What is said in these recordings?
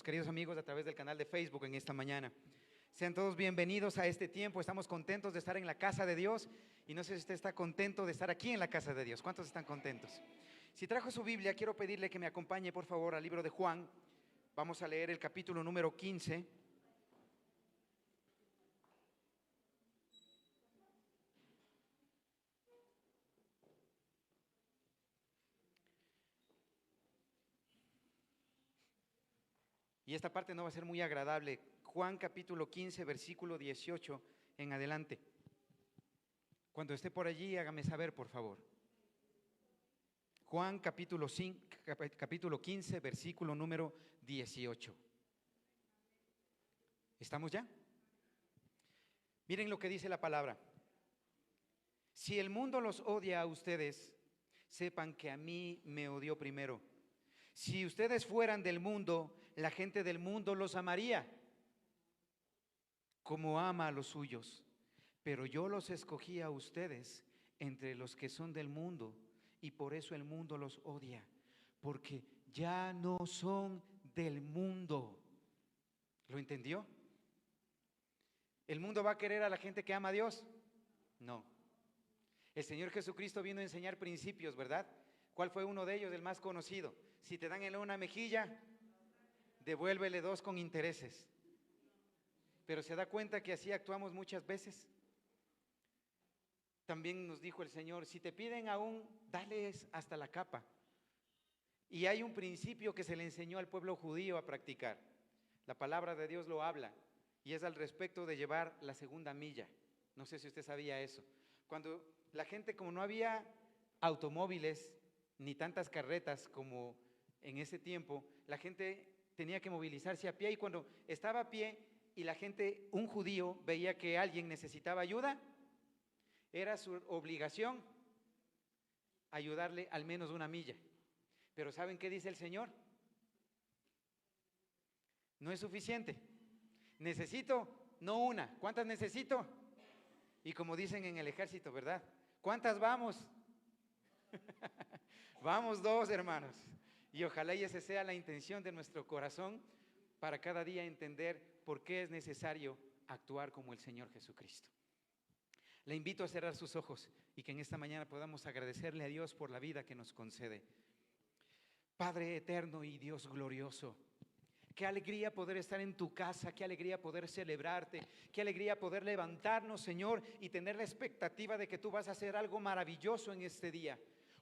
queridos amigos a través del canal de Facebook en esta mañana. Sean todos bienvenidos a este tiempo. Estamos contentos de estar en la casa de Dios y no sé si usted está contento de estar aquí en la casa de Dios. ¿Cuántos están contentos? Si trajo su Biblia, quiero pedirle que me acompañe por favor al libro de Juan. Vamos a leer el capítulo número 15. Y esta parte no va a ser muy agradable. Juan capítulo 15, versículo 18 en adelante. Cuando esté por allí, hágame saber, por favor. Juan capítulo 15, versículo número 18. ¿Estamos ya? Miren lo que dice la palabra. Si el mundo los odia a ustedes, sepan que a mí me odió primero. Si ustedes fueran del mundo, la gente del mundo los amaría, como ama a los suyos. Pero yo los escogí a ustedes entre los que son del mundo, y por eso el mundo los odia, porque ya no son del mundo. ¿Lo entendió? ¿El mundo va a querer a la gente que ama a Dios? No. El Señor Jesucristo vino a enseñar principios, ¿verdad? ¿Cuál fue uno de ellos, el más conocido? Si te dan en una mejilla, devuélvele dos con intereses. Pero se da cuenta que así actuamos muchas veces. También nos dijo el Señor, si te piden aún, dales hasta la capa. Y hay un principio que se le enseñó al pueblo judío a practicar. La palabra de Dios lo habla y es al respecto de llevar la segunda milla. No sé si usted sabía eso. Cuando la gente, como no había automóviles ni tantas carretas como en ese tiempo, la gente tenía que movilizarse a pie, y cuando estaba a pie y la gente, un judío, veía que alguien necesitaba ayuda, era su obligación ayudarle al menos una milla. Pero ¿saben qué dice el Señor? No es suficiente. Necesito, no una. ¿Cuántas necesito? Y como dicen en el ejército, ¿verdad? ¿Cuántas vamos? Vamos dos, hermanos. Y ojalá y esa sea la intención de nuestro corazón para cada día entender por qué es necesario actuar como el Señor Jesucristo. Le invito a cerrar sus ojos y que en esta mañana podamos agradecerle a Dios por la vida que nos concede. Padre eterno y Dios glorioso, qué alegría poder estar en tu casa, qué alegría poder celebrarte, qué alegría poder levantarnos, Señor, y tener la expectativa de que tú vas a hacer algo maravilloso en este día.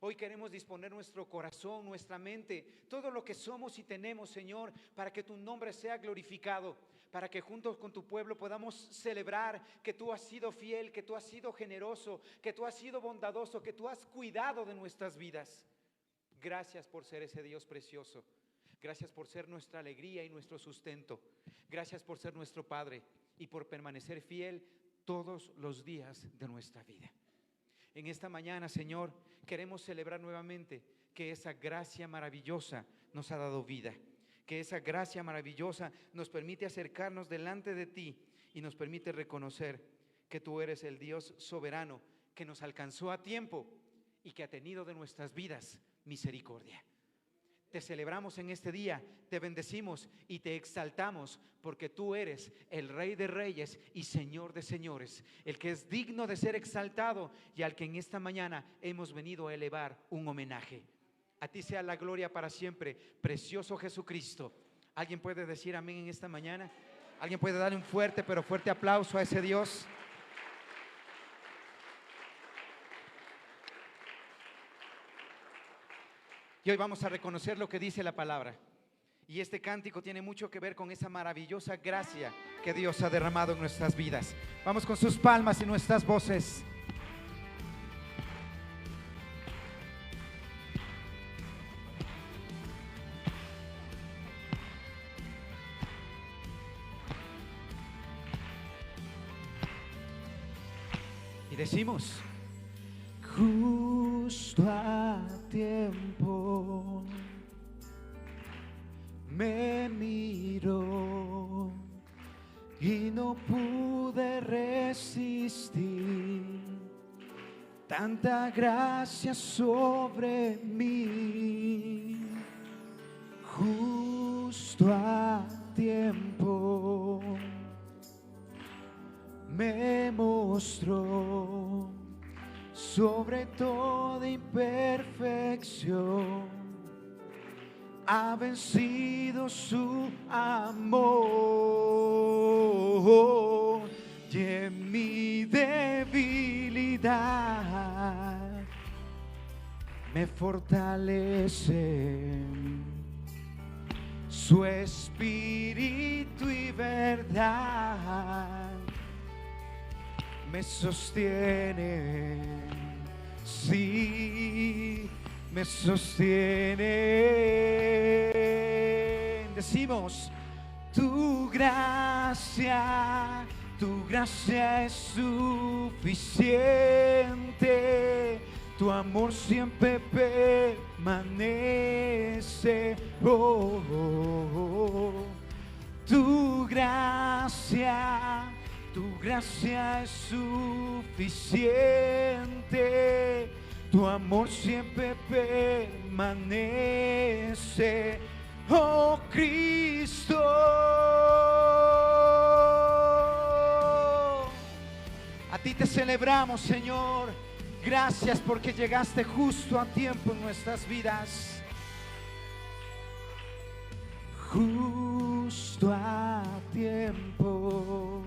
Hoy queremos disponer nuestro corazón, nuestra mente, todo lo que somos y tenemos, Señor, para que tu nombre sea glorificado, para que juntos con tu pueblo podamos celebrar que tú has sido fiel, que tú has sido generoso, que tú has sido bondadoso, que tú has cuidado de nuestras vidas. Gracias por ser ese Dios precioso. Gracias por ser nuestra alegría y nuestro sustento. Gracias por ser nuestro Padre y por permanecer fiel todos los días de nuestra vida. En esta mañana, Señor, queremos celebrar nuevamente que esa gracia maravillosa nos ha dado vida, que esa gracia maravillosa nos permite acercarnos delante de ti y nos permite reconocer que tú eres el Dios soberano que nos alcanzó a tiempo y que ha tenido de nuestras vidas misericordia. Te celebramos en este día, te bendecimos y te exaltamos porque tú eres el Rey de Reyes y Señor de Señores, el que es digno de ser exaltado y al que en esta mañana hemos venido a elevar un homenaje. A ti sea la gloria para siempre, precioso Jesucristo. ¿Alguien puede decir amén en esta mañana? ¿Alguien puede darle un fuerte pero fuerte aplauso a ese Dios? Y hoy vamos a reconocer lo que dice la palabra. Y este cántico tiene mucho que ver con esa maravillosa gracia que Dios ha derramado en nuestras vidas. Vamos con sus palmas y nuestras voces. Y decimos: justo a tiempo me miró y no pude resistir tanta gracia sobre mí. Justo a tiempo me mostró sobre toda imperfección, ha vencido su amor, y en mi debilidad me fortalece su espíritu y verdad. Me sostiene, sí, me sostiene. Decimos, tu gracia es suficiente, tu amor siempre permanece. Oh, oh, oh. Tu gracia es suficiente, tu amor siempre permanece, oh Cristo. A ti te celebramos, Señor. Gracias porque llegaste justo a tiempo en nuestras vidas. Justo a tiempo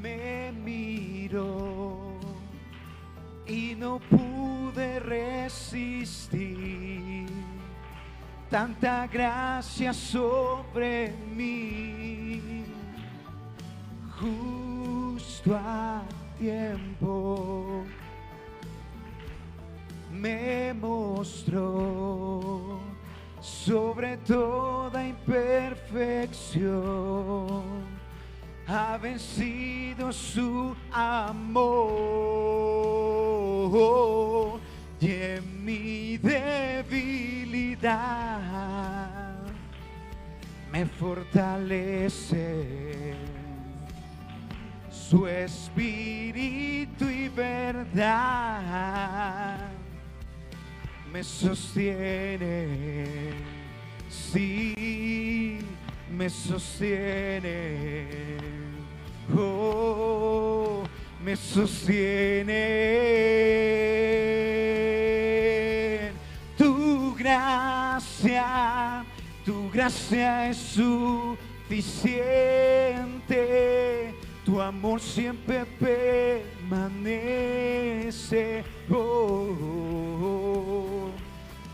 me miró y no pude resistir tanta gracia sobre mí. Justo a tiempo me mostró sobre toda imperfección, ha vencido su amor, y en mi debilidad me fortalece su espíritu y verdad. Me sostiene, sí, me sostiene, oh, me sostiene. Tu gracia es suficiente, tu amor siempre permanece. Oh, oh, oh.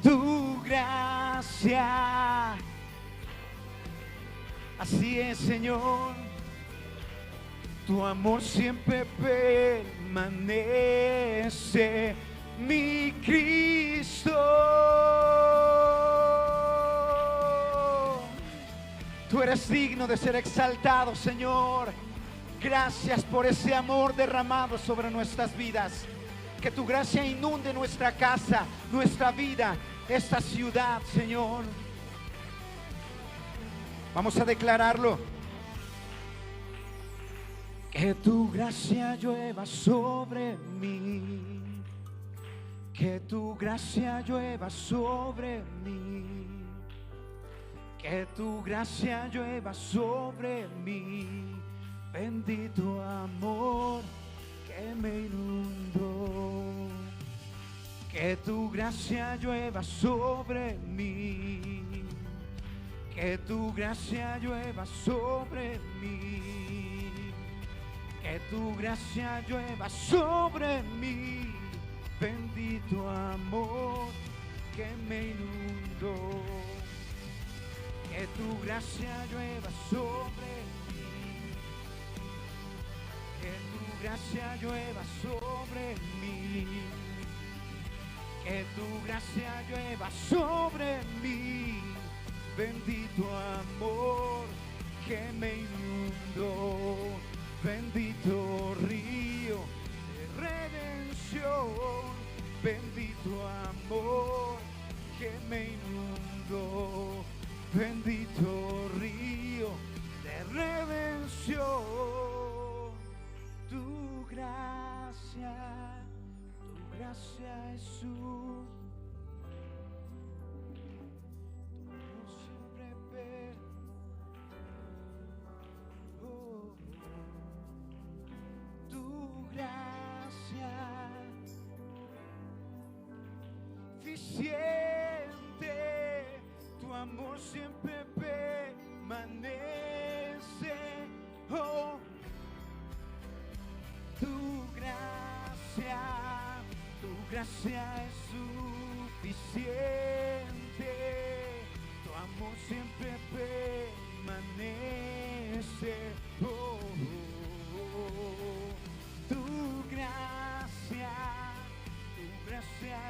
Tu gracia, así es, Señor. Tu amor siempre permanece, mi Cristo. Tú eres digno de ser exaltado, Señor. Gracias por ese amor derramado sobre nuestras vidas. Que tu gracia inunde nuestra casa, nuestra vida, esta ciudad, Señor. Vamos a declararlo. Que tu gracia llueva sobre mí. Que tu gracia llueva sobre mí. Que tu gracia llueva sobre mí. Bendito amor que me inundó. Que tu gracia llueva sobre mí. Que tu gracia llueva sobre mí. Que tu gracia llueva sobre mí. Bendito amor que me inundó. Que tu gracia llueva sobre mí. Que tu gracia llueva sobre mí. Que tu gracia llueva sobre mí. Bendito amor que me inundó. Bendito río de redención. Bendito amor que me inundó. Bendito río de redención. Tu gracia es su. Tu amor siempre suficiente, tu amor siempre permanece. Oh, tu gracia es suficiente, tu amor siempre permanece. Oh, oh, oh. Tu gracia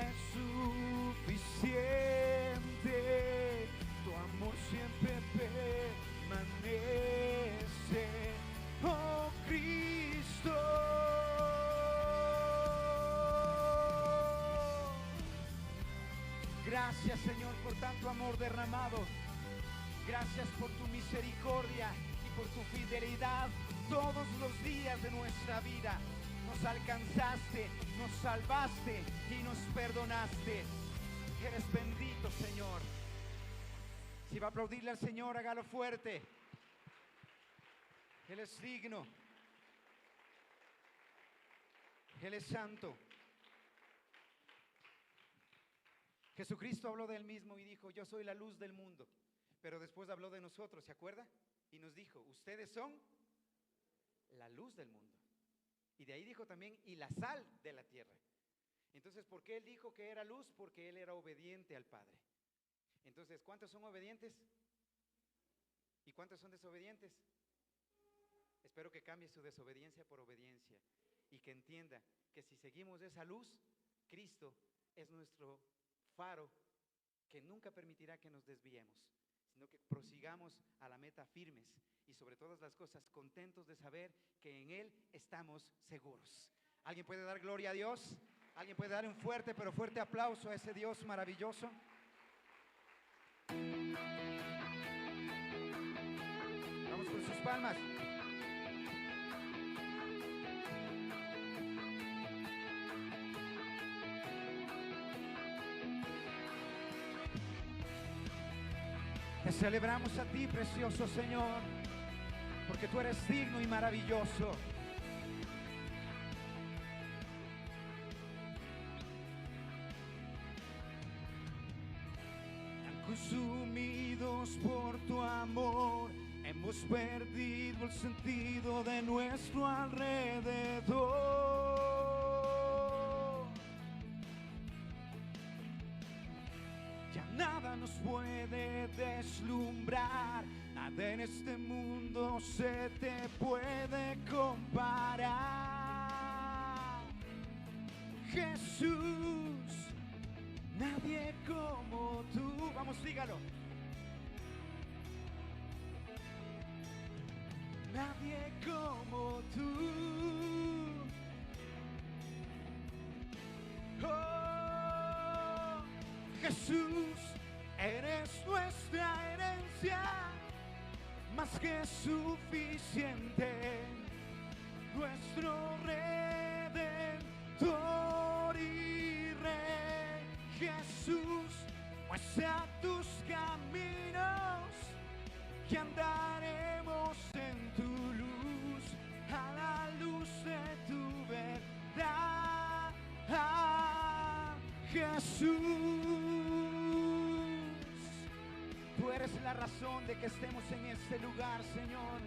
es suficiente, tu amor siempre permanece. Oh, Cristo. Gracias, Señor, por tanto amor derramado. Gracias por tu misericordia y por tu fidelidad todos los días de nuestra vida. Nos alcanzaste, nos salvaste y nos perdonaste. Eres bendito, Señor. Si va a aplaudirle al Señor, hágalo fuerte. Él es digno. Él es santo. Jesucristo habló de él mismo y dijo: yo soy la luz del mundo. Pero después habló de nosotros, ¿se acuerda? Y nos dijo: ustedes son la luz del mundo. Y de ahí dijo también: y la sal de la tierra. Entonces, ¿por qué él dijo que era luz? Porque él era obediente al Padre. Entonces, ¿cuántos son obedientes? ¿Y cuántos son desobedientes? Espero que cambie su desobediencia por obediencia y que entienda que si seguimos esa luz, Cristo es nuestro faro que nunca permitirá que nos desviemos, sino que prosigamos a la meta firmes y sobre todas las cosas contentos de saber que en Él estamos seguros. ¿Alguien puede dar gloria a Dios? ¿Alguien puede dar un fuerte pero fuerte aplauso a ese Dios maravilloso? Vamos con sus palmas. Te celebramos a ti, precioso Señor, porque tú eres digno y maravilloso. Tan consumidos por tu amor, hemos perdido el sentido de nuestro alrededor. Nada nos puede deslumbrar, nada en este mundo se te puede comparar. Jesús, nadie como tú. Vamos, dígalo. Nadie como tú. Oh, Jesús, eres nuestra herencia, más que suficiente, nuestro Redentor y Rey. Jesús, muestra tus caminos y andaremos en tu luz, a la luz de tu verdad. Jesús, tú eres la razón de que estemos en este lugar, Señor.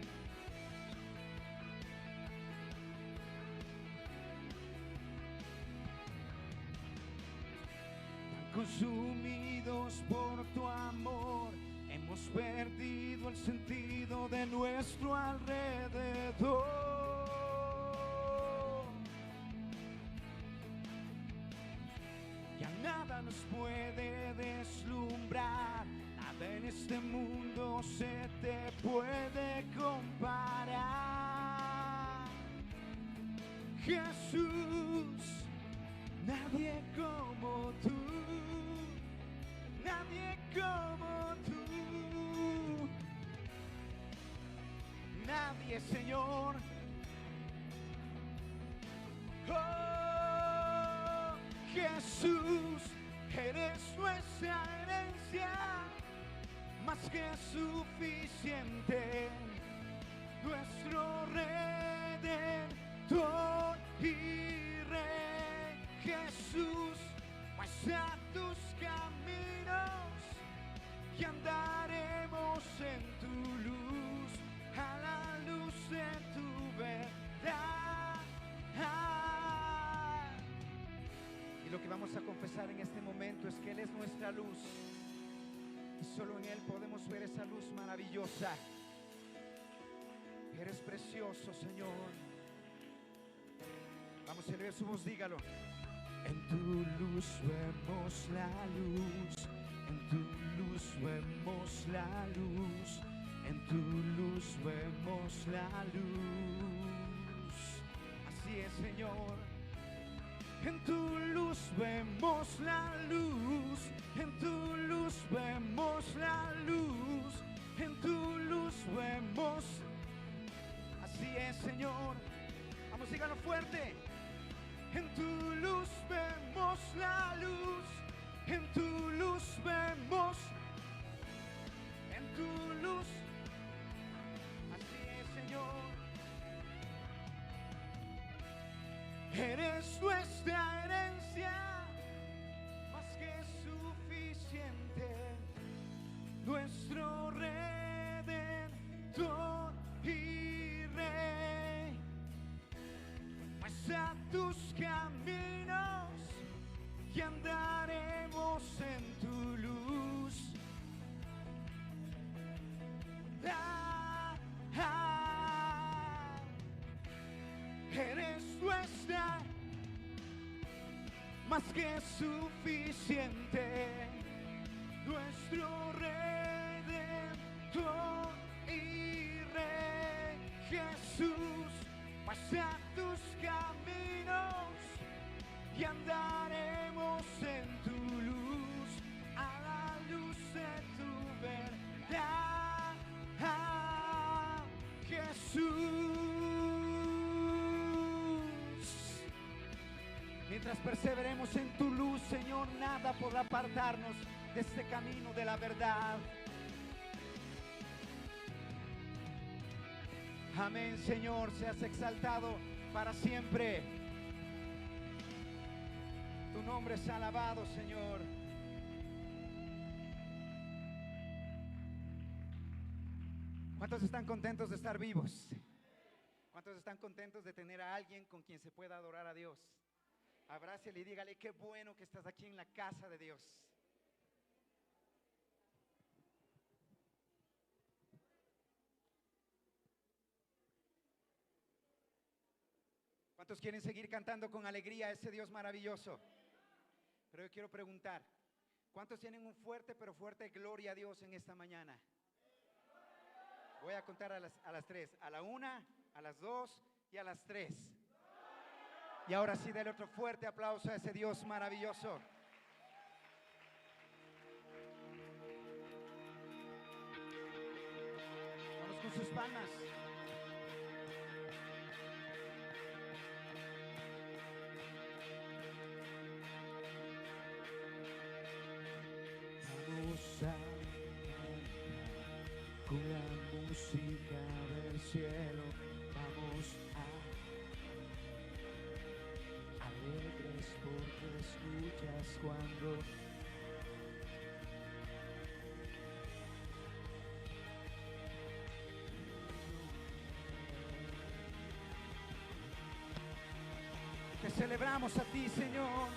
Tan consumidos por tu amor, hemos perdido el sentido de nuestro alrededor. Ya nada nos puede deslumbrar, nada en este mundo se te puede comparar. Jesús, nadie como tú, nadie como tú, nadie, Señor. Oh, Jesús, eres nuestra herencia, más que suficiente, nuestro Redentor y Rey. Jesús, muestra tus es nuestra luz y solo en Él podemos ver esa luz maravillosa. Eres precioso, Señor. Vamos a elevar su voz, dígalo. En tu luz vemos la luz, en tu luz vemos la luz, en tu luz vemos la luz. Así es, Señor. En tu luz vemos la luz, en tu luz vemos la luz, en tu luz vemos. Así es, Señor. Vamos, dígalo fuerte. En tu luz vemos la luz, en tu luz vemos, en tu luz. Así es, Señor. Eres nuestra herencia, más que suficiente, nuestro Redentor y Rey. Pues a tus caminos y andaremos en tu luz. Eres nuestra, más que suficiente, nuestro Redentor y Rey Jesús. Pasa tus caminos y andaremos en tu luz, a la luz de tu verdad, Jesús. Mientras perseveremos en tu luz, Señor, nada podrá apartarnos de este camino de la verdad. Amén, Señor, seas exaltado para siempre. Tu nombre es alabado, Señor. ¿Cuántos están contentos de estar vivos? ¿Cuántos están contentos de tener a alguien con quien se pueda adorar a Dios? Abrácele y dígale: qué bueno que estás aquí en la casa de Dios. ¿Cuántos quieren seguir cantando con alegría a ese Dios maravilloso? Pero yo quiero preguntar, ¿cuántos tienen un fuerte pero fuerte gloria a Dios en esta mañana? Voy a contar a las 3, a la 1, a las 2 y a las 3. Y ahora sí, dale otro fuerte aplauso a ese Dios maravilloso. Vamos con sus palmas. Vamos a cantar con la música del cielo. Vamos a alegres porque escuchas cuando te celebramos a ti, Señor.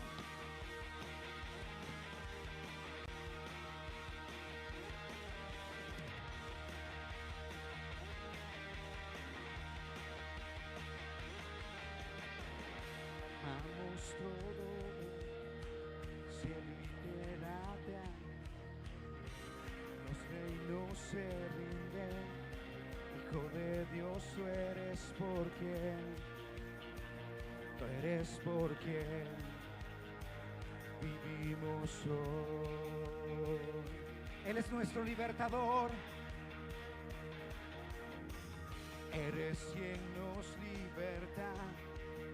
Vamos todo, cielo y tierra, los reinos se rinden. Hijo de Dios, tú eres porque vivimos hoy. Él es nuestro libertador. Eres quien nos liberta.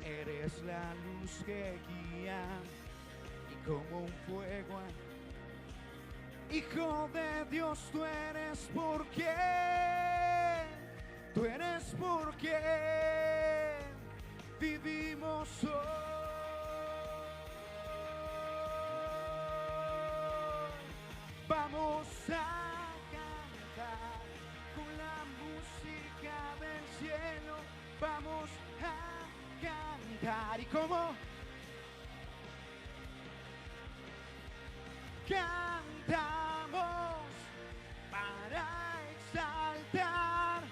Eres la luz que guía y como un fuego. Hijo de Dios, tú eres porque vivimos hoy. Vamos a cantar con la música del cielo. Vamos a cantar. ¿Y cómo? ¿Qué? exaltar.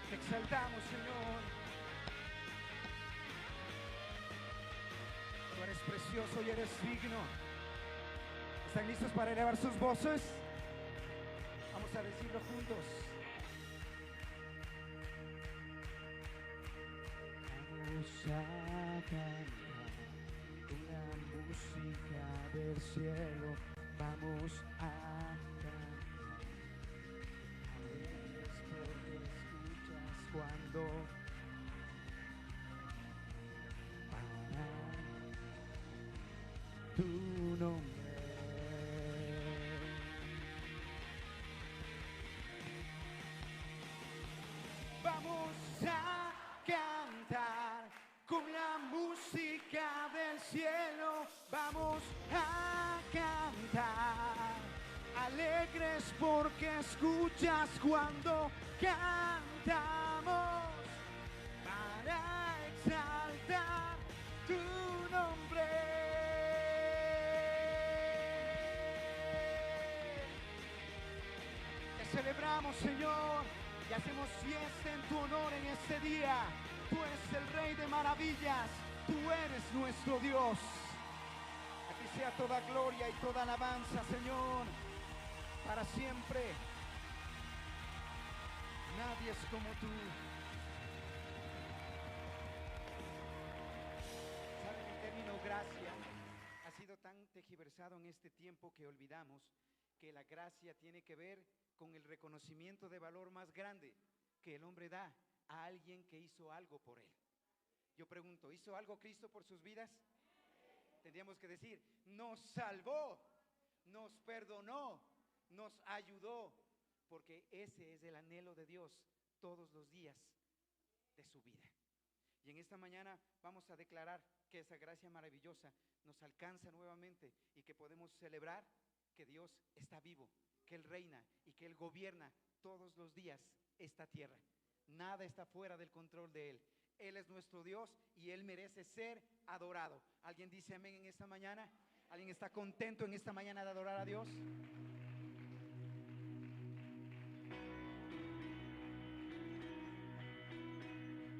Te exaltamos, Señor. Tú eres precioso y eres digno. ¿Están listos para elevar sus voces? Vamos a decirlo juntos. Vamos a cantar una música del cielo. Vamos a cantar. Alegres porque escuchas cuando para tu nombre. Vamos a cantar con la música del cielo. Vamos a cantar, alegres porque escuchas cuando cantamos, para exaltar tu nombre. Te celebramos, Señor, y hacemos fiesta en tu honor en este día. Tú eres el Rey de maravillas, tú eres nuestro Dios. A ti sea toda gloria y toda alabanza, Señor, para siempre. Nadie es como tú. ¿Saben el término gracia? Ha sido tan tergiversado en este tiempo que olvidamos que la gracia tiene que ver con el reconocimiento de valor más grande que el hombre da a alguien que hizo algo por él. Yo pregunto, ¿hizo algo Cristo por sus vidas? Tendríamos que decir, nos salvó, nos perdonó, nos ayudó, porque ese es el anhelo de Dios todos los días de su vida. Y en esta mañana vamos a declarar que esa gracia maravillosa nos alcanza nuevamente y que podemos celebrar que Dios está vivo, que Él reina y que Él gobierna todos los días esta tierra. Nada está fuera del control de Él. Él es nuestro Dios y Él merece ser adorado. ¿Alguien dice amén en esta mañana? ¿Alguien está contento en esta mañana de adorar a Dios?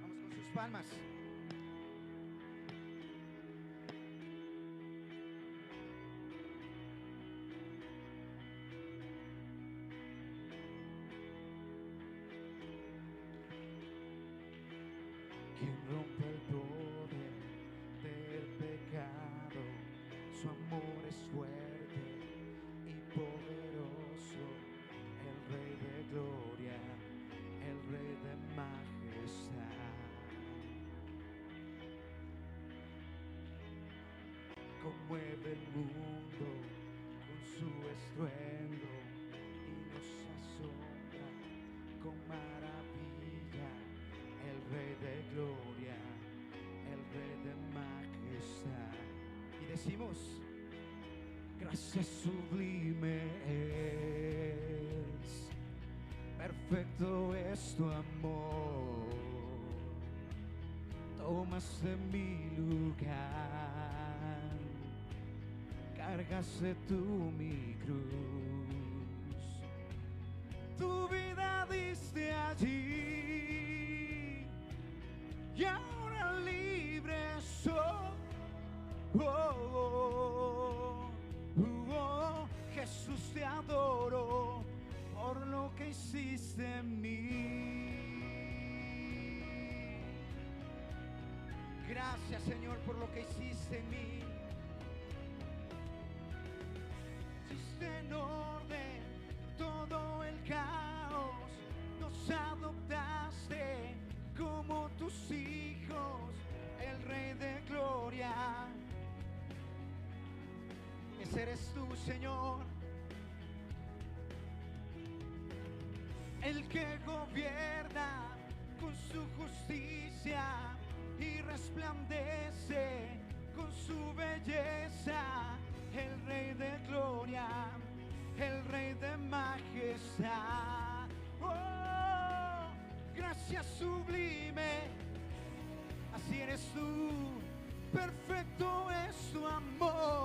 Vamos con sus palmas. Quien rompe el poder del pecado, su amor es fuerte y poderoso, el Rey de gloria, el Rey de majestad. Conmueve el mundo con su estruendo y nos asombra con maravilla. El Rey de gloria, el Rey de majestad. Y decimos, gracia sublime es, perfecto es tu amor. Tomaste mi lugar, cargaste tú mi cruz. Tu vida diste allí y ahora libre soy. Jesús, te adoro por lo que hiciste en mí. Gracias, Señor, por lo que hiciste en mí. Hiciste en orden todo el caos, nos adoptaste como tus hijos, el Rey de gloria. Ese eres tú, Señor, el que gobierna con su justicia y resplandece con su belleza, el Rey de gloria, el Rey de majestad. Oh, gracia sublime, así eres tú, perfecto es tu amor.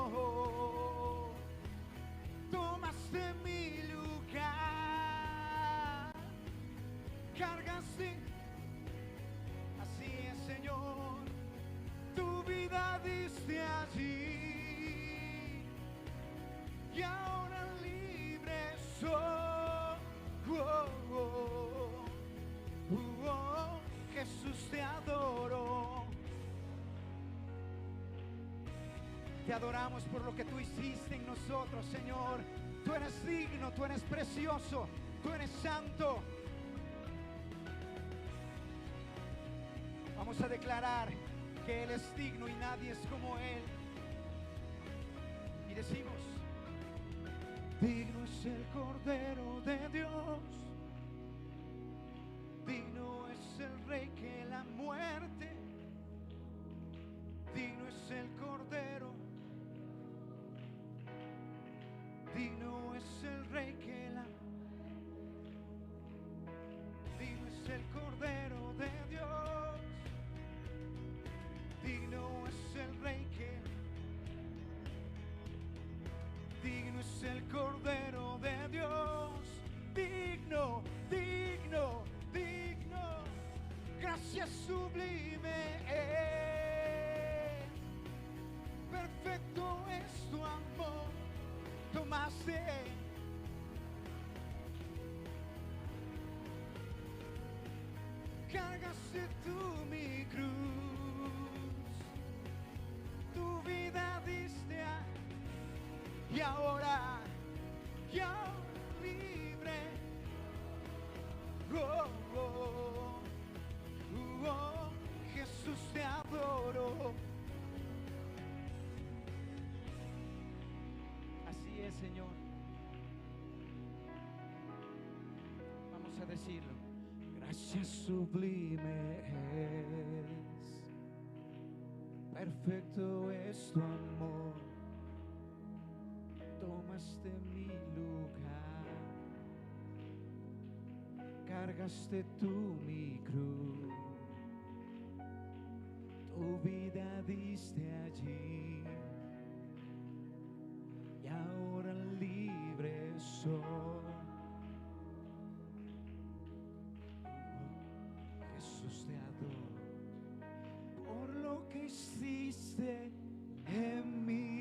Te adoramos por lo que tú hiciste en nosotros, Señor. Tú eres digno, tú eres precioso, tú eres santo. Vamos a declarar que Él es digno y nadie es como Él. Y decimos: digno es el Cordero de Dios, digno es el Rey que la muerte, digno es el Cordero, digno es el Rey que la, digno es el Cordero de Dios, digno es el Rey que, digno es el Cordero de Dios, digno, digno, digno, gracias sublime es, perfecto es tu amor, tomaste, cargaste tú mi cruz, tu vida diste a, y ahora libre, oh, oh, oh, Jesús te adoro. Así es, Señor. Vamos a decirlo. Gracias sublime es, perfecto es tu amor, tomaste mi lugar, cargaste tú mi cruz, tu vida diste allí, y ahora libre soy. Jesús te adoro por lo que hiciste en mí.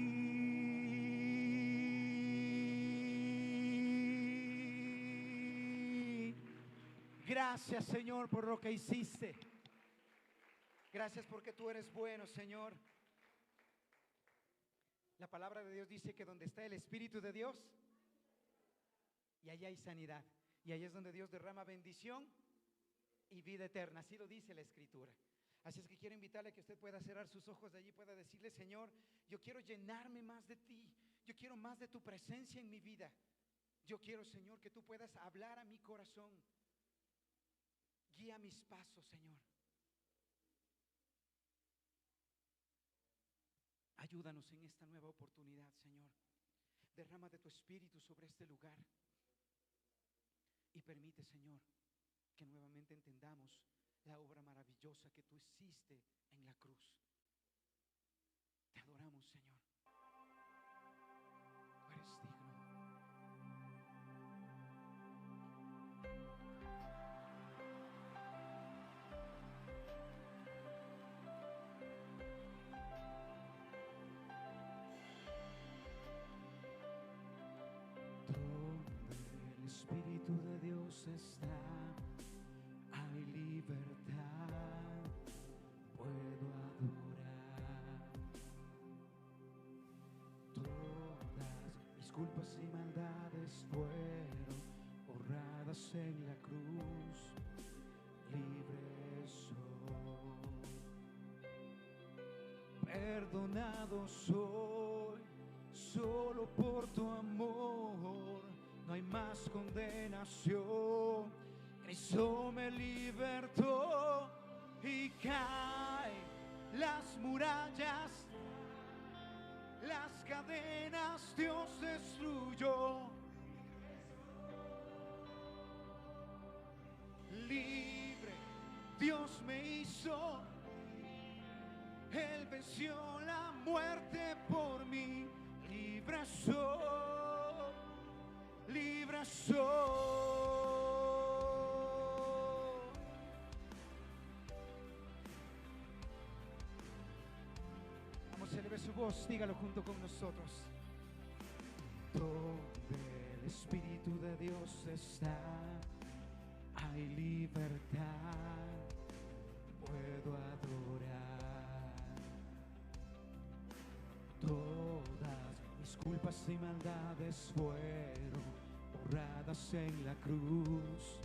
Gracias, Señor, por lo que hiciste. Gracias porque tú eres bueno, Señor. La palabra de Dios dice que donde está el Espíritu de Dios, y allá hay sanidad, y allá es donde Dios derrama bendición y vida eterna. Así lo dice la Escritura. Así es que quiero invitarle a que usted pueda cerrar sus ojos de allí, pueda decirle: Señor, yo quiero llenarme más de ti, yo quiero más de tu presencia en mi vida. Yo quiero, Señor, que tú puedas hablar a mi corazón. Guía mis pasos, Señor. Ayúdanos en esta nueva oportunidad, Señor. Derrama de tu Espíritu sobre este lugar y permite, Señor, que nuevamente entendamos la obra maravillosa que tú hiciste en la cruz. Te adoramos, Señor. Tú eres digno. Donde el Espíritu de Dios está, hay libertad, puedo adorar. Todas mis culpas y maldades fueron borradas en la cruz, libre soy, perdonado soy, solo por tu amor, no hay más condenación. Cristo me libertó y caen las murallas, las cadenas Dios destruyó. Libre Dios me hizo, Él venció la muerte por mí. Libre soy, libre soy. Eleve su voz, dígalo junto con nosotros. Donde el Espíritu de Dios está, hay libertad, puedo adorar. Todas mis culpas y maldades fueron borradas en la cruz.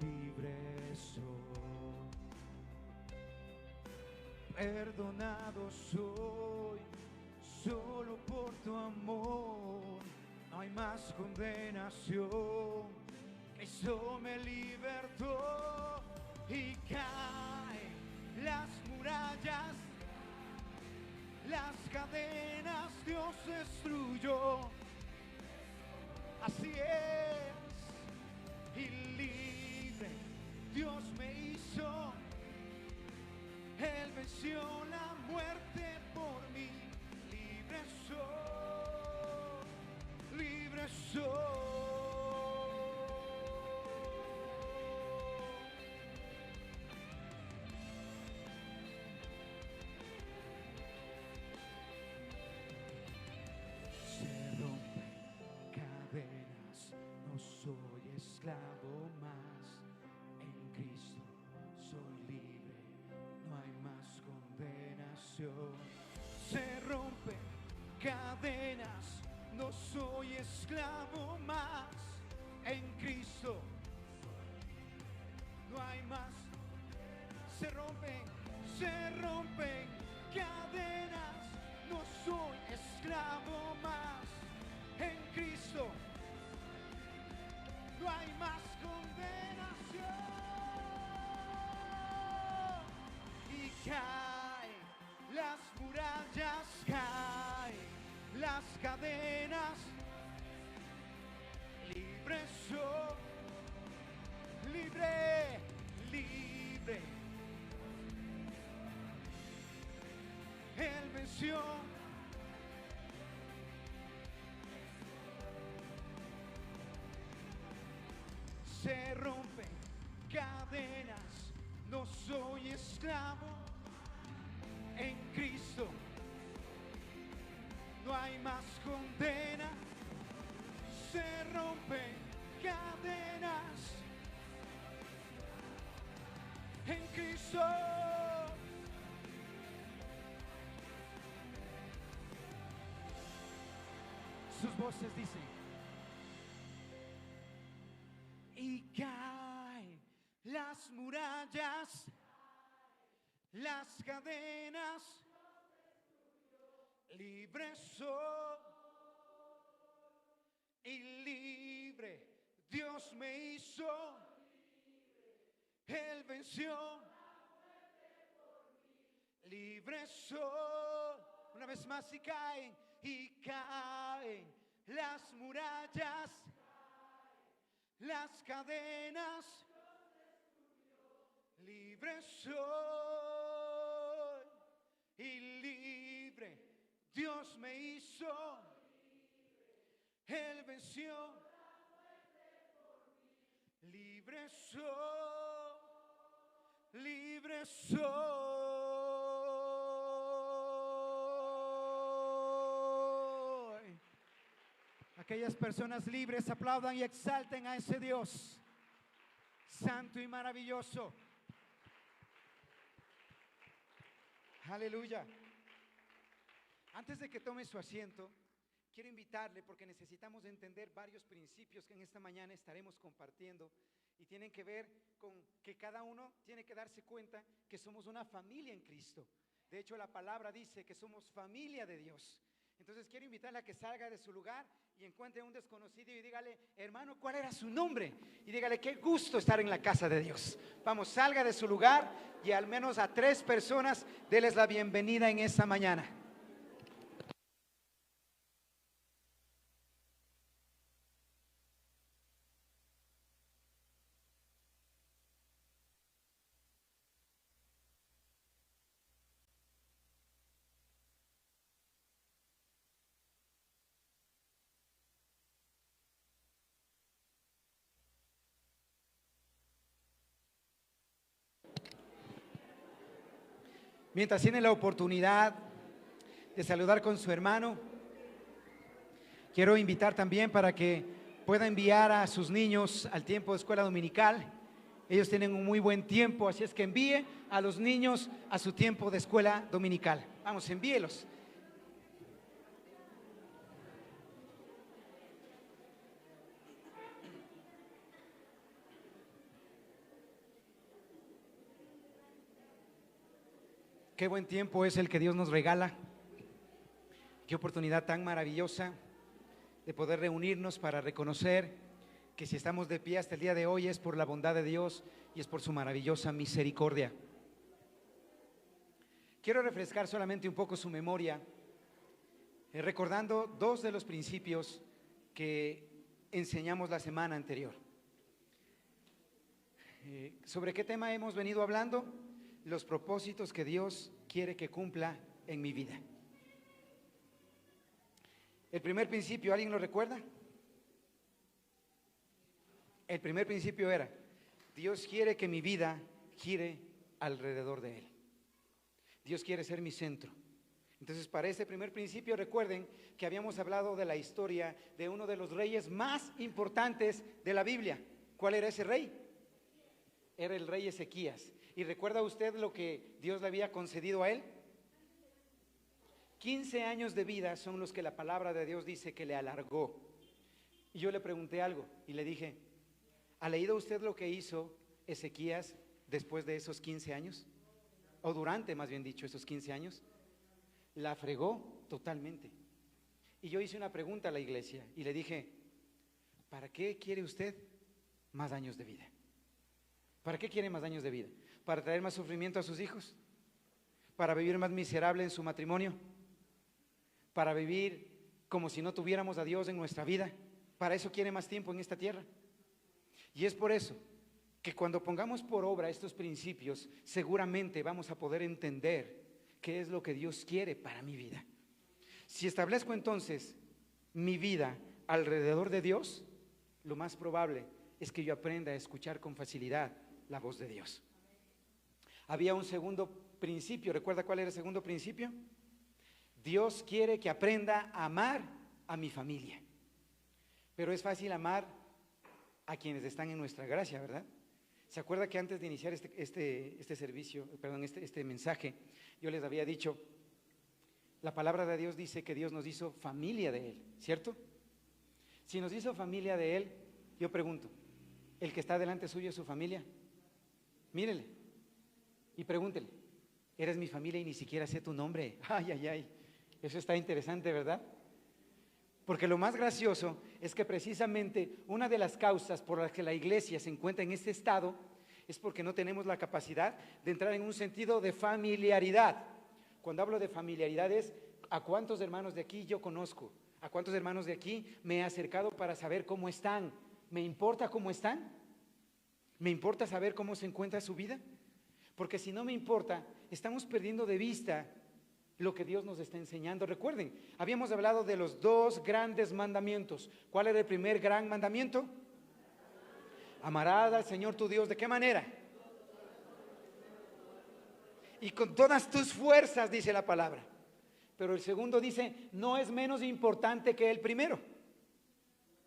Libre soy, perdonado soy, solo por tu amor. No hay más condenación. Cristo me libertó y caen las murallas, las cadenas Dios destruyó. Así es, y libre Dios me hizo. Él venció la muerte por mí. Libre soy, libre soy. Soy esclavo más, en Cristo soy libre, no hay más condenación. Se rompen cadenas, no soy esclavo más, en Cristo no hay más. Se rompen cadenas, no soy esclavo más, en Cristo no hay más condenación. Y caen las murallas, caen las cadenas. Libre soy, libre, libre. Él venció. Se rompen cadenas, no soy esclavo, en Cristo no hay más condena. Se rompen cadenas, en Cristo. Sus voces dicen: y caen las murallas, las cadenas. Libre soy y libre Dios me hizo. Él venció. Libre soy. Una vez más, y caen las murallas, las cadenas. Libre soy y libre Dios me hizo. Él venció. Libre soy, libre soy. Aquellas personas libres aplaudan y exalten a ese Dios santo y maravilloso. Aleluya. Antes de que tome su asiento, quiero invitarle, porque necesitamos entender varios principios que en esta mañana estaremos compartiendo y tienen que ver con que cada uno tiene que darse cuenta que somos una familia en Cristo. De hecho, la palabra dice que somos familia de Dios. Entonces quiero invitarle a que salga de su lugar y encuentre a un desconocido y dígale: hermano, ¿cuál era su nombre? Y dígale: qué gusto estar en la casa de Dios. Vamos, salga de su lugar y al menos a 3 personas déles la bienvenida en esta mañana. Mientras tiene la oportunidad de saludar con su hermano, quiero invitar también para que pueda enviar a sus niños al tiempo de escuela dominical. Ellos tienen un muy buen tiempo, así es que envíe a los niños a su tiempo de escuela dominical. Vamos, envíelos. Qué buen tiempo es el que Dios nos regala. Qué oportunidad tan maravillosa de poder reunirnos para reconocer que si estamos de pie hasta el día de hoy es por la bondad de Dios y es por su maravillosa misericordia. Quiero refrescar solamente un poco su memoria, recordando dos de los principios que enseñamos la semana anterior. ¿Sobre qué tema hemos venido hablando? Los propósitos que Dios quiere que cumpla en mi vida. El primer principio, ¿alguien lo recuerda? El primer principio era, Dios quiere que mi vida gire alrededor de Él. Dios quiere ser mi centro. Entonces, para ese primer principio, recuerden que habíamos hablado de la historia de uno de los reyes más importantes de la Biblia. ¿Cuál era ese rey? Era el rey Ezequías. ¿Y recuerda usted lo que Dios le había concedido a él? 15 años de vida son los que la palabra de Dios dice que le alargó. Y yo le pregunté algo y le dije, ¿ha leído usted lo que hizo Ezequías después de esos 15 años? O durante, más bien dicho, esos 15 años. La fregó totalmente. Y yo hice una pregunta a la iglesia y le dije, ¿para qué quiere usted más años de vida? ¿Para qué quiere más años de vida? ¿Para traer más sufrimiento a sus hijos? ¿Para vivir más miserable en su matrimonio? ¿Para vivir como si no tuviéramos a Dios en nuestra vida? ¿Para eso quiere más tiempo en esta tierra? Y es por eso que cuando pongamos por obra estos principios, seguramente vamos a poder entender qué es lo que Dios quiere para mi vida. Si establezco entonces mi vida alrededor de Dios, lo más probable es que yo aprenda a escuchar con facilidad la voz de Dios. Había un segundo principio, ¿recuerda cuál era el segundo principio? Dios quiere que aprenda a amar a mi familia. Pero es fácil amar a quienes están en nuestra gracia, ¿verdad? ¿Se acuerda que antes de iniciar este mensaje, yo les había dicho, la palabra de Dios dice que Dios nos hizo familia de Él, ¿cierto? Si nos hizo familia de Él, yo pregunto, ¿el que está delante suyo es su familia? Mírele y pregúntele, ¿eres mi familia y ni siquiera sé tu nombre? Ay, ay, ay, eso está interesante, ¿verdad? Porque lo más gracioso es que precisamente una de las causas por las que la iglesia se encuentra en este estado es porque no tenemos la capacidad de entrar en un sentido de familiaridad. Cuando hablo de familiaridad es a cuántos hermanos de aquí yo conozco, a cuántos hermanos de aquí me he acercado para saber cómo están. ¿Me importa cómo están? ¿Me importa saber cómo se encuentra su vida? Porque si no me importa, estamos perdiendo de vista lo que Dios nos está enseñando. Recuerden, habíamos hablado de los dos grandes mandamientos. ¿Cuál era el primer gran mandamiento? Amarás al Señor tu Dios. ¿De qué manera? Y con todas tus fuerzas, dice la palabra. Pero el segundo dice, no es menos importante que el primero.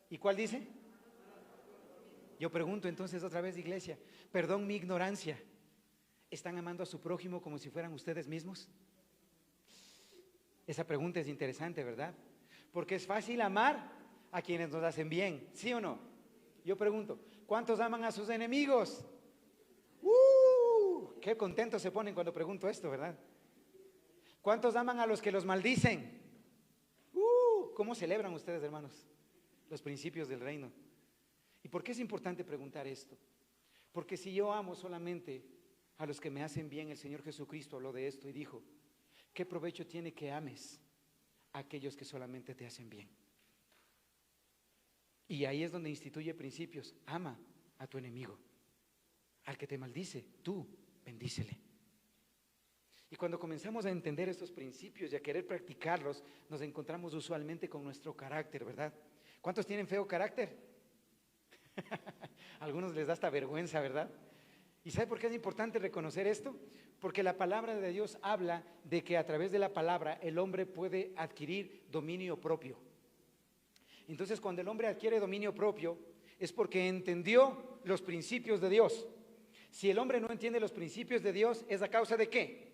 ¿Y cuál dice? Yo pregunto entonces otra vez, iglesia, perdón mi ignorancia, ¿están amando a su prójimo como si fueran ustedes mismos? Esa pregunta es interesante, ¿verdad? Porque es fácil amar a quienes nos hacen bien, ¿sí o no? Yo pregunto, ¿cuántos aman a sus enemigos? Qué contentos se ponen cuando pregunto esto, ¿verdad? ¿Cuántos aman a los que los maldicen? ¿Cómo celebran ustedes, hermanos, los principios del reino? ¿Y por qué es importante preguntar esto? Porque si yo amo solamente a los que me hacen bien, el Señor Jesucristo habló de esto y dijo, ¿qué provecho tiene que ames a aquellos que solamente te hacen bien? Y ahí es donde instituye principios. Ama a tu enemigo. Al que te maldice, tú bendícele. Y cuando comenzamos a entender estos principios y a querer practicarlos, nos encontramos usualmente con nuestro carácter, ¿verdad? ¿Cuántos tienen feo carácter? A algunos les da hasta vergüenza, ¿verdad? ¿Y sabe por qué es importante reconocer esto? Porque la palabra de Dios habla de que a través de la palabra el hombre puede adquirir dominio propio. Entonces, cuando el hombre adquiere dominio propio, es porque entendió los principios de Dios. Si el hombre no entiende los principios de Dios, ¿es a causa de qué?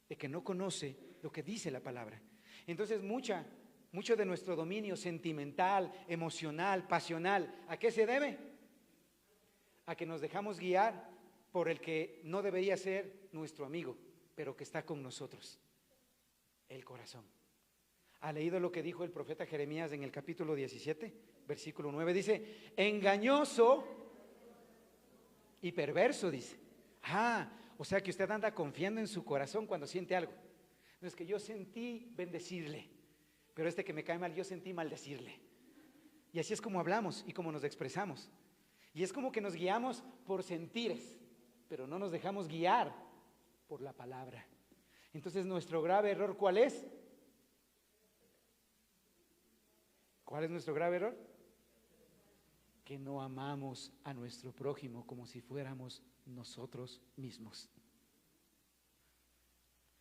De que no conoce lo que dice la palabra. Entonces, mucho de nuestro dominio sentimental, emocional, pasional, ¿a qué se debe? A que nos dejamos guiar por el que no debería ser nuestro amigo, pero que está con nosotros, el corazón. ¿Ha leído lo que dijo el profeta Jeremías en el capítulo 17, versículo 9? Dice, engañoso y perverso, dice. O sea que usted anda confiando en su corazón cuando siente algo. No es que yo sentí bendecirle, pero que me cae mal, yo sentí maldecirle. Y así es como hablamos y como nos expresamos. Y es como que nos guiamos por sentires, pero no nos dejamos guiar por la palabra. Entonces nuestro grave error, ¿cuál es? ¿Cuál es nuestro grave error? Que no amamos a nuestro prójimo como si fuéramos nosotros mismos.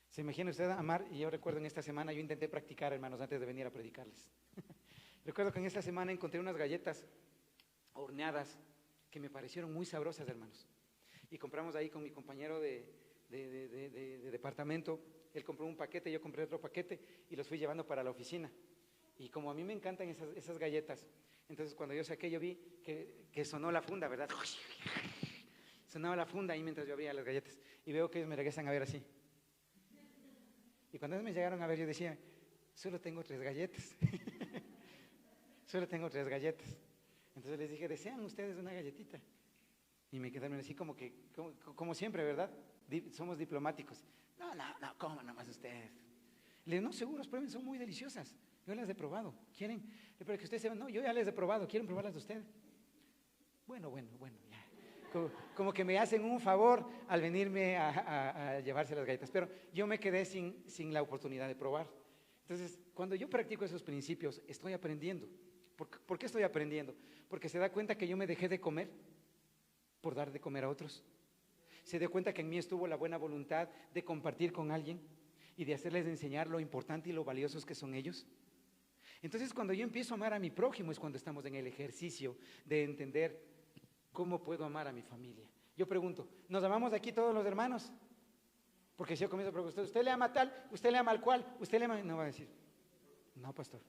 ¿Se imagina usted amar? Y yo recuerdo en esta semana, yo intenté practicar, hermanos, antes de venir a predicarles. Recuerdo que en esta semana encontré unas galletas horneadas que me parecieron muy sabrosas, hermanos. Y compramos ahí con mi compañero de departamento. Él compró un paquete, yo compré otro paquete y los fui llevando para la oficina. Y como a mí me encantan esas galletas, entonces cuando yo saqué, yo vi que sonó la funda, ¿verdad? Sonaba la funda ahí mientras yo abría las galletas. Y veo que ellos me regresan a ver así. Y cuando ellos me llegaron a ver, yo decía, solo tengo 3 galletas. Solo tengo 3 galletas. Entonces les dije, ¿desean ustedes una galletita? Y me quedaron así como siempre, ¿verdad? Somos diplomáticos. No, ¿cómo nomás ustedes? Le digo, no, seguros, prueben, son muy deliciosas. Yo las he probado. ¿Quieren? Pero que ustedes sepan, no, yo ya las he probado. ¿Quieren probarlas de ustedes? Bueno, ya. Como que me hacen un favor al venirme a llevarse las galletas. Pero yo me quedé sin la oportunidad de probar. Entonces, cuando yo practico esos principios, estoy aprendiendo. ¿Por qué estoy aprendiendo? Porque se da cuenta que yo me dejé de comer por dar de comer a otros. Se dio cuenta que en mí estuvo la buena voluntad de compartir con alguien y de hacerles enseñar lo importante y lo valiosos que son ellos. Entonces, cuando yo empiezo a amar a mi prójimo es cuando estamos en el ejercicio de entender cómo puedo amar a mi familia. Yo pregunto, ¿nos amamos aquí todos los hermanos? Porque si yo comienzo a preguntar, ¿usted le ama a tal? ¿Usted le ama al cual? ¿Usted le ama? No va a decir, no, pastor.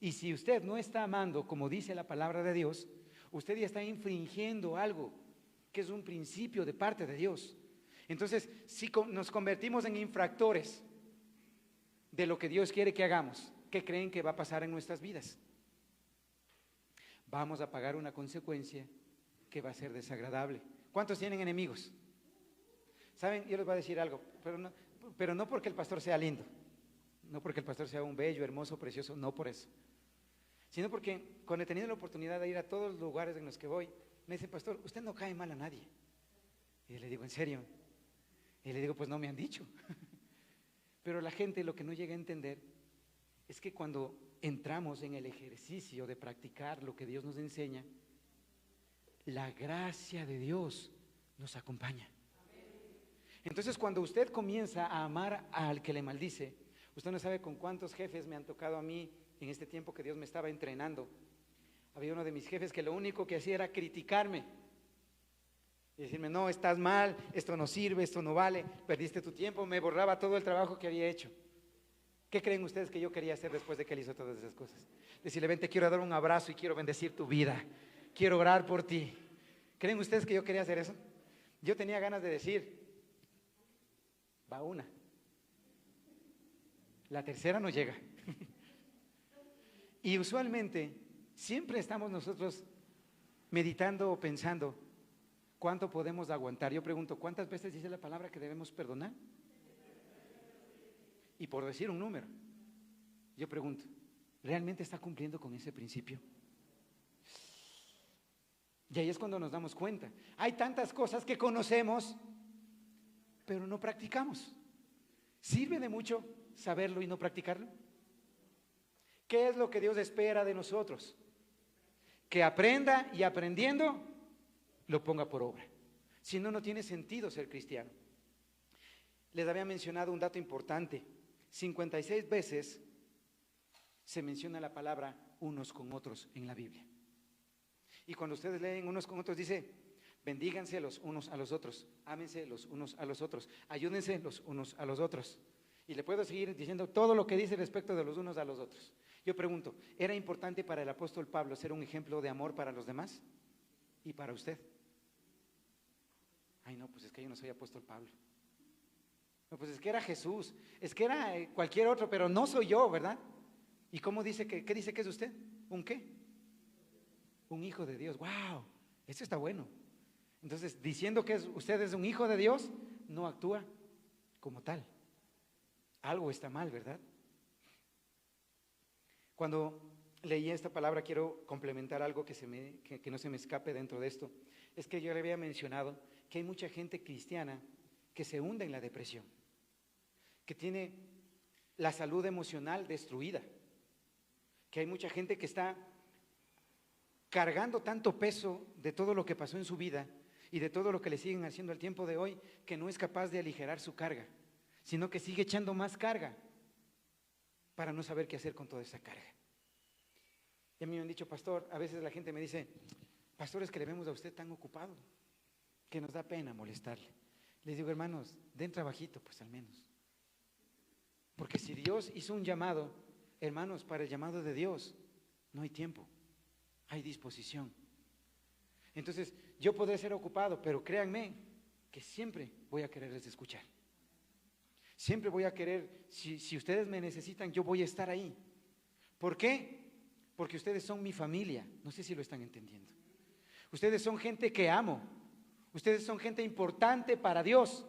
Y si usted no está amando como dice la palabra de Dios, usted ya está infringiendo algo que es un principio de parte de Dios. Entonces, si nos convertimos en infractores de lo que Dios quiere que hagamos, ¿qué creen que va a pasar en nuestras vidas? Vamos a pagar una consecuencia que va a ser desagradable. ¿Cuántos tienen enemigos? ¿Saben? Yo les voy a decir algo, pero no porque el pastor sea lindo, no porque el pastor sea un bello, hermoso, precioso, no por eso, sino porque cuando he tenido la oportunidad de ir a todos los lugares en los que voy, me dice, pastor, usted no cae mal a nadie. Y le digo, ¿en serio? Y le digo, pues no me han dicho. Pero la gente lo que no llega a entender es que cuando entramos en el ejercicio de practicar lo que Dios nos enseña, la gracia de Dios nos acompaña. Entonces, cuando usted comienza a amar al que le maldice, usted no sabe con cuántos jefes me han tocado a mí en este tiempo que Dios me estaba entrenando. Había uno de mis jefes que lo único que hacía era criticarme y decirme, no, estás mal, esto no sirve, esto no vale, perdiste tu tiempo, me borraba todo el trabajo que había hecho. ¿Qué creen ustedes que yo quería hacer después de que él hizo todas esas cosas? Decirle, ven, te quiero dar un abrazo y quiero bendecir tu vida, quiero orar por ti. ¿Creen ustedes que yo quería hacer eso? Yo tenía ganas de decir, va una, la tercera no llega. Y usualmente siempre estamos nosotros meditando o pensando cuánto podemos aguantar. Yo pregunto, ¿cuántas veces dice la palabra que debemos perdonar? Y por decir un número, yo pregunto, ¿realmente está cumpliendo con ese principio? Y ahí es cuando nos damos cuenta. Hay tantas cosas que conocemos, pero no practicamos. ¿Sirve de mucho saberlo y no practicarlo? ¿Qué es lo que Dios espera de nosotros? Que aprenda y aprendiendo lo ponga por obra. Si no, no tiene sentido ser cristiano. Les había mencionado un dato importante. 56 veces se menciona la palabra unos con otros en la Biblia. Y cuando ustedes leen unos con otros dice, bendíganse los unos a los otros, ámense los unos a los otros, ayúdense los unos a los otros. Y le puedo seguir diciendo todo lo que dice respecto de los unos a los otros. Yo pregunto, ¿era importante para el apóstol Pablo ser un ejemplo de amor para los demás? ¿Y para usted? Ay, no, pues es que yo no soy apóstol Pablo. No, pues es que era Jesús, es que era cualquier otro, pero no soy yo, ¿verdad? ¿Y cómo dice qué dice que es usted? ¿Un qué? Un hijo de Dios. ¡Wow! Eso está bueno. Entonces, diciendo que usted es un hijo de Dios, no actúa como tal. Algo está mal, ¿verdad? Cuando leí esta palabra, quiero complementar algo que no se me escape dentro de esto. Es que yo le había mencionado que hay mucha gente cristiana que se hunde en la depresión, que tiene la salud emocional destruida, que hay mucha gente que está cargando tanto peso de todo lo que pasó en su vida y de todo lo que le siguen haciendo al tiempo de hoy, que no es capaz de aligerar su carga, sino que sigue echando más carga para no saber qué hacer con toda esa carga. Y a mí me han dicho, pastor, a veces la gente me dice, pastor, es que le vemos a usted tan ocupado que nos da pena molestarle. Les digo, hermanos, den trabajito, pues al menos. Porque si Dios hizo un llamado, hermanos, para el llamado de Dios no hay tiempo, hay disposición. Entonces, yo podré ser ocupado, pero créanme que siempre voy a quererles escuchar. Siempre voy a querer, si ustedes me necesitan, yo voy a estar ahí. ¿Por qué? Porque ustedes son mi familia, no sé si lo están entendiendo. Ustedes son gente que amo, ustedes son gente importante para Dios.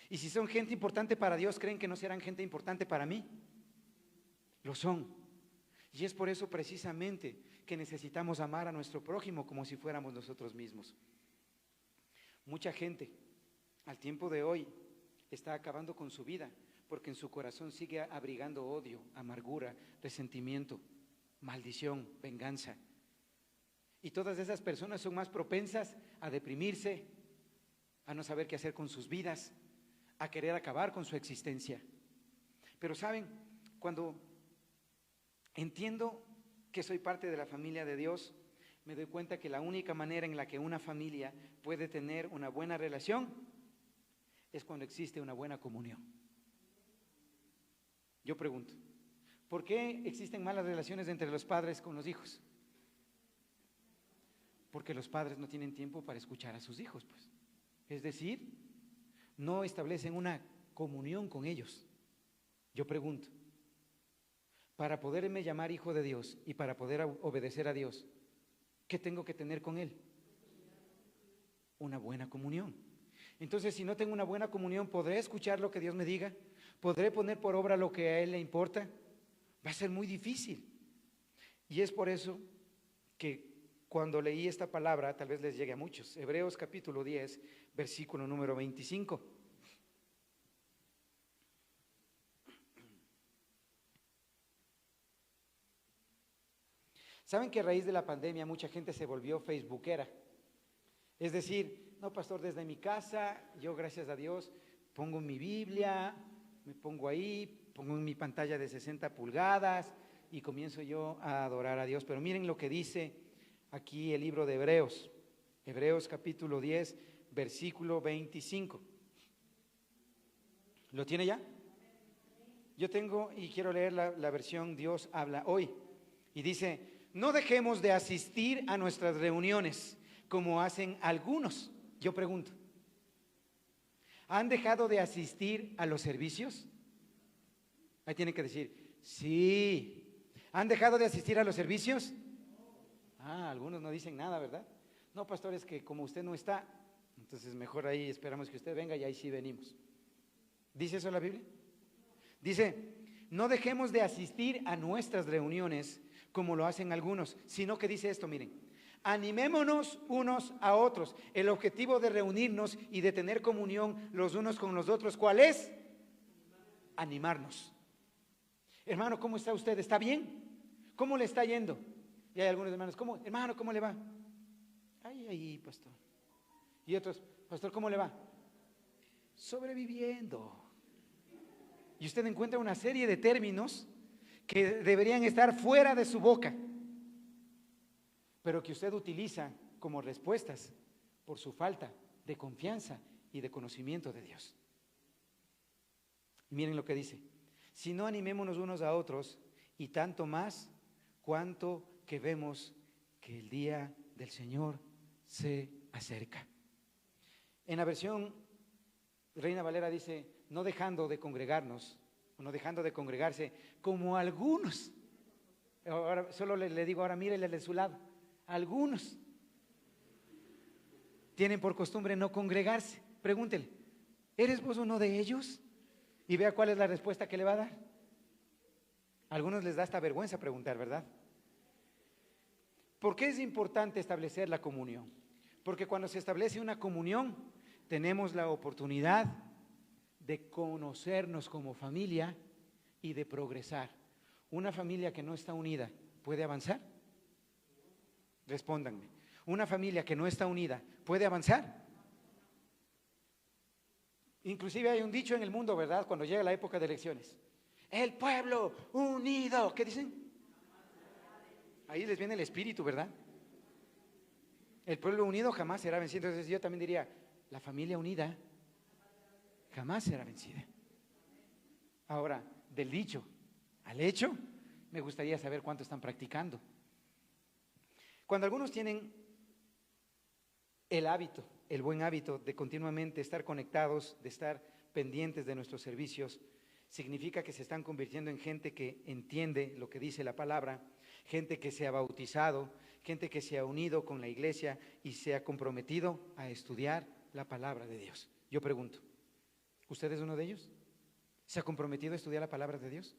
Y si son gente importante para Dios, ¿creen que no serán gente importante para mí? Lo son. Y es por eso precisamente que necesitamos amar a nuestro prójimo como si fuéramos nosotros mismos. Mucha gente al tiempo de hoy está acabando con su vida porque en su corazón sigue abrigando odio, amargura, resentimiento, maldición, venganza. Y todas esas personas son más propensas a deprimirse, a no saber qué hacer con sus vidas, a querer acabar con su existencia. Pero saben, cuando entiendo que soy parte de la familia de Dios, me doy cuenta que la única manera en la que una familia puede tener una buena relación es cuando existe una buena comunión. Yo pregunto, ¿por qué existen malas relaciones entre los padres con los hijos? Porque los padres no tienen tiempo para escuchar a sus hijos, pues. Es decir, no establecen una comunión con ellos. Yo pregunto, para poderme llamar hijo de Dios y para poder obedecer a Dios, ¿qué tengo que tener con Él? Una buena comunión. Entonces, si no tengo una buena comunión, ¿podré escuchar lo que Dios me diga? ¿Podré poner por obra lo que a Él le importa? Va a ser muy difícil. Y es por eso que cuando leí esta palabra, tal vez les llegue a muchos. Hebreos capítulo 10, versículo número 25. ¿Saben que a raíz de la pandemia mucha gente se volvió facebookera? Es decir, no, pastor, desde mi casa, yo gracias a Dios pongo mi Biblia, me pongo ahí, pongo en mi pantalla de 60 pulgadas y comienzo yo a adorar a Dios. Pero miren lo que dice aquí el libro de Hebreos, Hebreos capítulo 10, versículo 25. ¿Lo tiene ya? Yo tengo y quiero leer la versión Dios habla hoy. Y dice, no dejemos de asistir a nuestras reuniones como hacen algunos. Yo pregunto, ¿han dejado de asistir a los servicios? Ahí tienen que decir, sí. ¿Han dejado de asistir a los servicios? Algunos no dicen nada, ¿verdad? No, pastor, es que como usted no está, entonces mejor ahí esperamos que usted venga y ahí sí venimos. ¿Dice eso la Biblia? Dice, no dejemos de asistir a nuestras reuniones como lo hacen algunos, sino que dice esto, miren, animémonos unos a otros. El objetivo de reunirnos y de tener comunión los unos con los otros, ¿cuál es? Animarnos. Hermano, ¿cómo está usted? ¿Está bien? ¿Cómo le está yendo? Y hay algunos hermanos, hermano, ¿cómo le va? Ay, pastor. Y otros, pastor, ¿cómo le va? Sobreviviendo. Y usted encuentra una serie de términos que deberían estar fuera de su boca, pero que usted utiliza como respuestas por su falta de confianza y de conocimiento de Dios. Miren lo que dice, si no animémonos unos a otros y tanto más cuanto que vemos que el día del Señor se acerca. En la versión Reina Valera dice, no dejando de congregarnos, o no dejando de congregarse, como algunos. Ahora solo le digo, ahora mírele de su lado. Algunos tienen por costumbre no congregarse. Pregúntele, ¿eres vos uno de ellos? Y vea cuál es la respuesta que le va a dar. A algunos les da hasta vergüenza preguntar, ¿verdad? ¿Por qué es importante establecer la comunión? Porque cuando se establece una comunión, tenemos la oportunidad de conocernos como familia y de progresar. ¿Una familia que no está unida puede avanzar? Respóndanme. ¿Una familia que no está unida puede avanzar? Inclusive hay un dicho en el mundo, ¿verdad? Cuando llega la época de elecciones. El pueblo unido, ¿qué dicen? Ahí les viene el espíritu, ¿verdad? El pueblo unido jamás será vencido. Entonces yo también diría, la familia unida jamás será vencida. Ahora, del dicho al hecho, me gustaría saber cuánto están practicando. Cuando algunos tienen el hábito, el buen hábito de continuamente estar conectados, de estar pendientes de nuestros servicios, significa que se están convirtiendo en gente que entiende lo que dice la palabra, gente que se ha bautizado, gente que se ha unido con la iglesia y se ha comprometido a estudiar la palabra de Dios. Yo pregunto, ¿usted es uno de ellos? ¿Se ha comprometido a estudiar la palabra de Dios?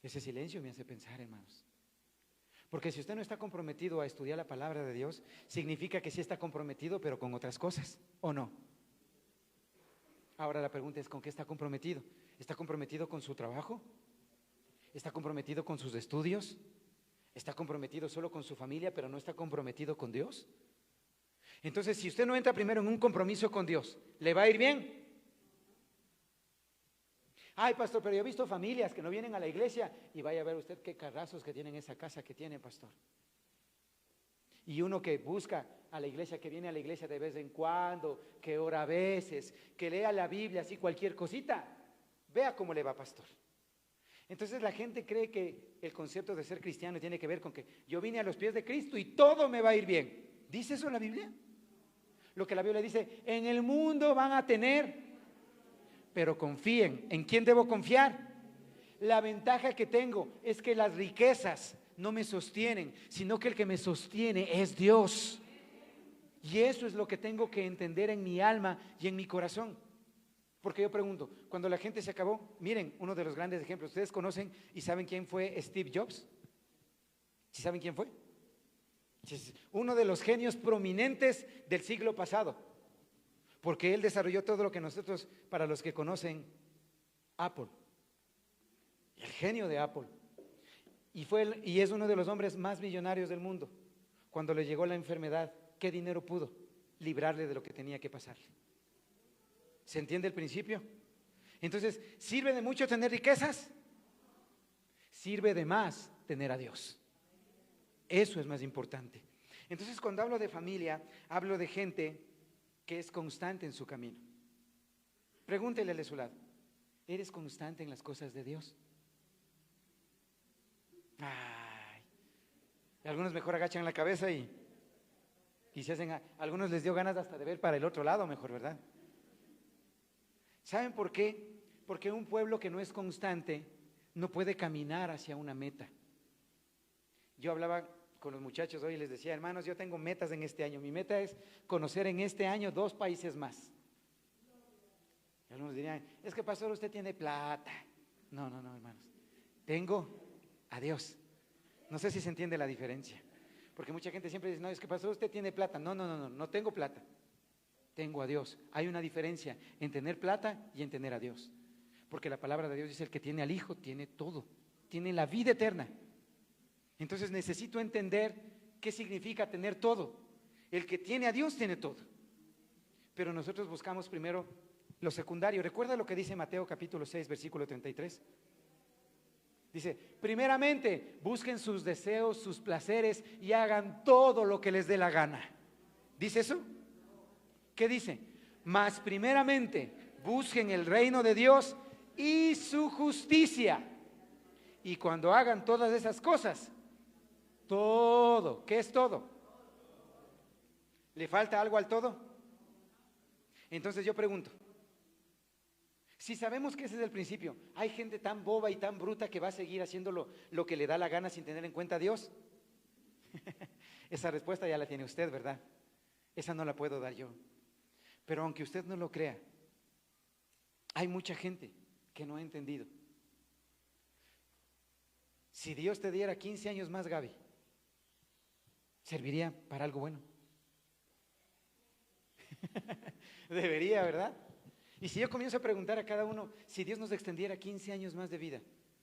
Ese silencio me hace pensar, hermanos. Porque si usted no está comprometido a estudiar la palabra de Dios, significa que sí está comprometido, pero con otras cosas, ¿o no? Ahora la pregunta es, ¿con qué está comprometido? ¿Está comprometido con su trabajo? ¿Está comprometido con sus estudios? ¿Está comprometido solo con su familia, pero no está comprometido con Dios? Entonces, si usted no entra primero en un compromiso con Dios, ¿le va a ir bien? Ay, pastor, pero yo he visto familias que no vienen a la iglesia y vaya a ver usted qué carrazos que tienen esa casa que tiene, pastor. Y uno que busca a la iglesia, que viene a la iglesia de vez en cuando, que ora a veces, que lea la Biblia, así cualquier cosita, vea cómo le va, pastor. Entonces la gente cree que el concepto de ser cristiano tiene que ver con que yo vine a los pies de Cristo y todo me va a ir bien. ¿Dice eso la Biblia? Lo que la Biblia dice, en el mundo van a tener, pero confíen. ¿En quién debo confiar? La ventaja que tengo es que las riquezas no me sostienen, sino que el que me sostiene es Dios. Y eso es lo que tengo que entender en mi alma y en mi corazón. Porque yo pregunto, cuando la gente se acabó, miren, uno de los grandes ejemplos, ¿ustedes conocen y saben quién fue Steve Jobs? ¿Sí saben quién fue? Es uno de los genios prominentes del siglo pasado, porque él desarrolló todo lo que nosotros, para los que conocen Apple, el genio de Apple. Y es uno de los hombres más millonarios del mundo. Cuando le llegó la enfermedad, ¿qué dinero pudo librarle de lo que tenía que pasarle? ¿Se entiende el principio? Entonces, ¿sirve de mucho tener riquezas? Sirve de más tener a Dios. Eso es más importante. Entonces, cuando hablo de familia, hablo de gente que es constante en su camino. Pregúntele a su lado, ¿eres constante en las cosas de Dios? Ay, algunos mejor agachan la cabeza y se hacen, algunos les dio ganas hasta de ver para el otro lado mejor, ¿verdad? ¿Saben por qué? Porque un pueblo que no es constante no puede caminar hacia una meta. Yo hablaba con los muchachos hoy y les decía, hermanos, yo tengo metas en este año. Mi meta es conocer en este año 2 países más. Y algunos dirían, es que pastor, usted tiene plata. No, hermanos. Tengo a Dios. No sé si se entiende la diferencia. Porque mucha gente siempre dice, no, es que pastor, usted tiene plata. No tengo plata. Tengo a Dios. Hay una diferencia en tener plata y en tener a Dios. Porque la palabra de Dios dice, el que tiene al Hijo tiene todo. Tiene la vida eterna. Entonces necesito entender qué significa tener todo. El que tiene a Dios tiene todo. Pero nosotros buscamos primero lo secundario. ¿Recuerda lo que dice Mateo capítulo 6, versículo 33? Dice, primeramente busquen sus deseos, sus placeres y hagan todo lo que les dé la gana. ¿Dice eso? ¿Qué dice? Mas primeramente busquen el reino de Dios y su justicia. Y cuando hagan todas esas cosas, todo, ¿qué es todo? ¿Le falta algo al todo? Entonces yo pregunto, si sabemos que ese es el principio, ¿hay gente tan boba y tan bruta que va a seguir haciendo lo que le da la gana sin tener en cuenta a Dios? Esa respuesta ya la tiene usted, ¿verdad? Esa no la puedo dar yo. Pero aunque usted no lo crea, hay mucha gente que no ha entendido. Si Dios te diera 15 años más, Gaby, ¿serviría para algo bueno? Debería, ¿verdad? Y si yo comienzo a preguntar a cada uno, si Dios nos extendiera 15 años más de vida,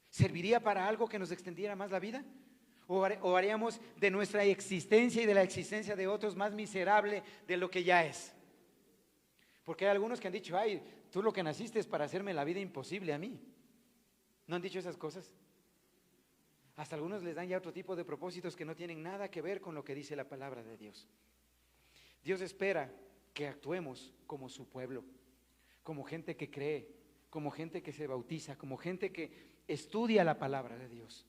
¿serviría para algo que nos extendiera más la vida? ¿O haríamos de nuestra existencia y de la existencia de otros más miserable de lo que ya es? Porque hay algunos que han dicho, ay, tú lo que naciste es para hacerme la vida imposible a mí. ¿No han dicho esas cosas? Hasta algunos les dan ya otro tipo de propósitos que no tienen nada que ver con lo que dice la palabra de Dios. Dios espera que actuemos como su pueblo, como gente que cree, como gente que se bautiza, como gente que estudia la palabra de Dios,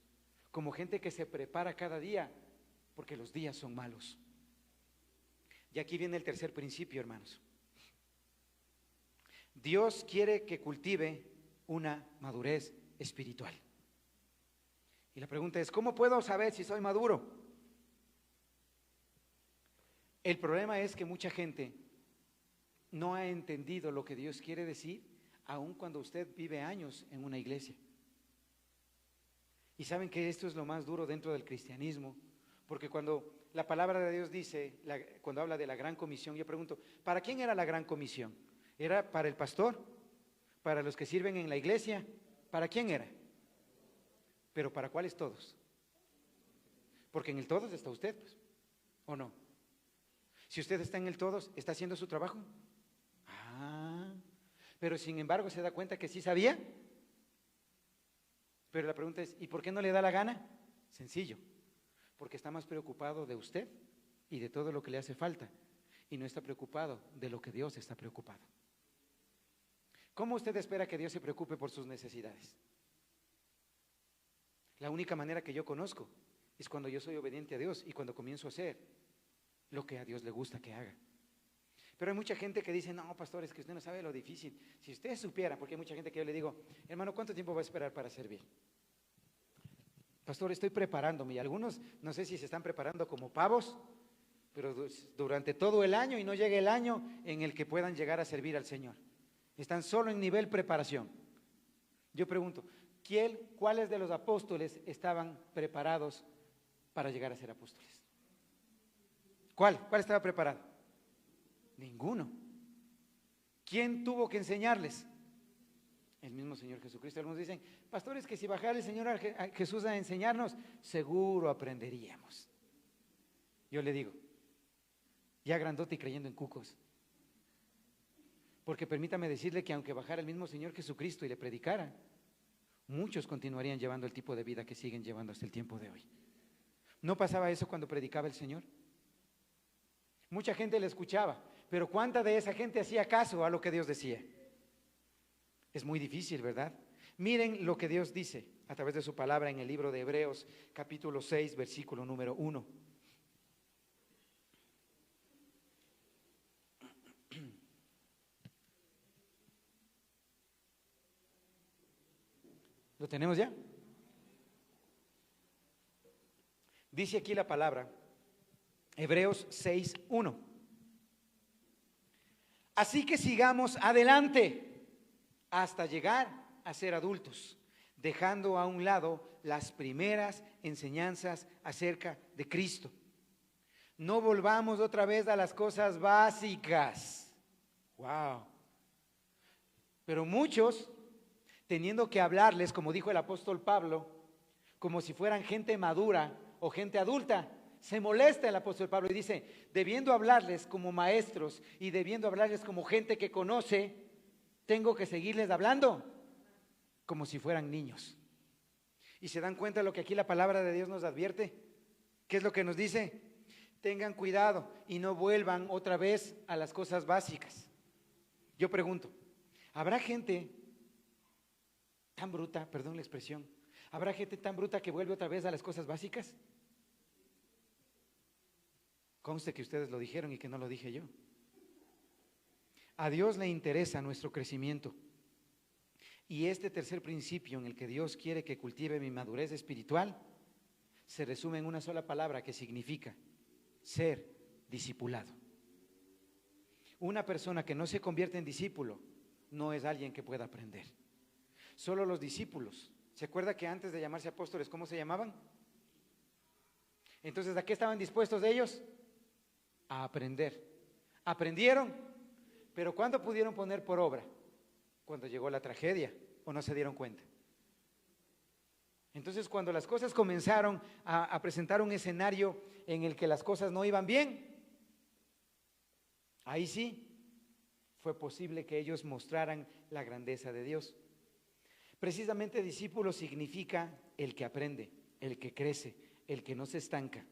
como gente que se prepara cada día, porque los días son malos. Y aquí viene el tercer principio, hermanos. Dios quiere que cultive una madurez espiritual. Y la pregunta es, ¿cómo puedo saber si soy maduro? El problema es que mucha gente no ha entendido lo que Dios quiere decir, aun cuando usted vive años en una iglesia. Y saben que esto es lo más duro dentro del cristianismo, porque cuando la palabra de Dios dice, cuando habla de la gran comisión, yo pregunto, ¿para quién era la gran comisión? ¿Era para el pastor? ¿Para los que sirven en la iglesia? ¿Para quién era? ¿Pero para cuáles todos? Porque en el todos está usted, pues, ¿o no? Si usted está en el todos, ¿está haciendo su trabajo? Pero sin embargo se da cuenta que sí sabía. Pero la pregunta es, ¿y por qué no le da la gana? Sencillo, porque está más preocupado de usted y de todo lo que le hace falta, y no está preocupado de lo que Dios está preocupado. ¿Cómo usted espera que Dios se preocupe por sus necesidades? La única manera que yo conozco es cuando yo soy obediente a Dios y cuando comienzo a hacer lo que a Dios le gusta que haga. Pero hay mucha gente que dice, no, pastor, es que usted no sabe lo difícil. Si usted supiera, porque hay mucha gente que yo le digo, hermano, ¿cuánto tiempo va a esperar para servir? Pastor, estoy preparándome. Y algunos, no sé si se están preparando como pavos, pero durante todo el año, y no llega el año en el que puedan llegar a servir al Señor. Están solo en nivel preparación. Yo pregunto, ¿cuáles de los apóstoles estaban preparados para llegar a ser apóstoles? ¿Cuál estaba preparado? Ninguno. ¿Quién tuvo que enseñarles? El mismo Señor Jesucristo. Algunos dicen, pastores, que si bajara el Señor Jesús a enseñarnos, seguro aprenderíamos. Yo le digo, ya grandote y creyendo en cucos. Porque permítame decirle que aunque bajara el mismo Señor Jesucristo y le predicara, muchos continuarían llevando el tipo de vida que siguen llevando hasta el tiempo de hoy. ¿No pasaba eso cuando predicaba el Señor? Mucha gente le escuchaba, pero ¿cuánta de esa gente hacía caso a lo que Dios decía? Es muy difícil, ¿verdad? Miren lo que Dios dice a través de su palabra en el libro de Hebreos, capítulo 6, versículo número 1. ¿Lo tenemos ya? Dice aquí la palabra, Hebreos 6:1. Así que sigamos adelante hasta llegar a ser adultos, dejando a un lado las primeras enseñanzas acerca de Cristo. No volvamos otra vez a las cosas básicas. Wow. Pero muchos, teniendo que hablarles, como dijo el apóstol Pablo, como si fueran gente madura o gente adulta, se molesta el apóstol Pablo y dice, debiendo hablarles como maestros y debiendo hablarles como gente que conoce, tengo que seguirles hablando como si fueran niños. ¿Y se dan cuenta de lo que aquí la palabra de Dios nos advierte? ¿Qué es lo que nos dice? Tengan cuidado y no vuelvan otra vez a las cosas básicas. Yo pregunto, ¿habrá gente tan bruta, perdón la expresión, habrá gente tan bruta que vuelve otra vez a las cosas básicas? Conste que ustedes lo dijeron y que no lo dije yo. A Dios le interesa nuestro crecimiento. Y este tercer principio en el que Dios quiere que cultive mi madurez espiritual se resume en una sola palabra que significa ser discipulado. Una persona que no se convierte en discípulo no es alguien que pueda aprender. Solo los discípulos. ¿Se acuerda que antes de llamarse apóstoles, cómo se llamaban? Entonces, ¿a qué estaban dispuestos ellos? A aprender. Aprendieron, pero ¿cuándo pudieron poner por obra? Cuando llegó la tragedia, ¿o no se dieron cuenta? Entonces, cuando las cosas comenzaron a presentar un escenario en el que las cosas no iban bien, ahí sí fue posible que ellos mostraran la grandeza de Dios. Precisamente discípulo significa el que aprende, el que crece, el que no se estanca.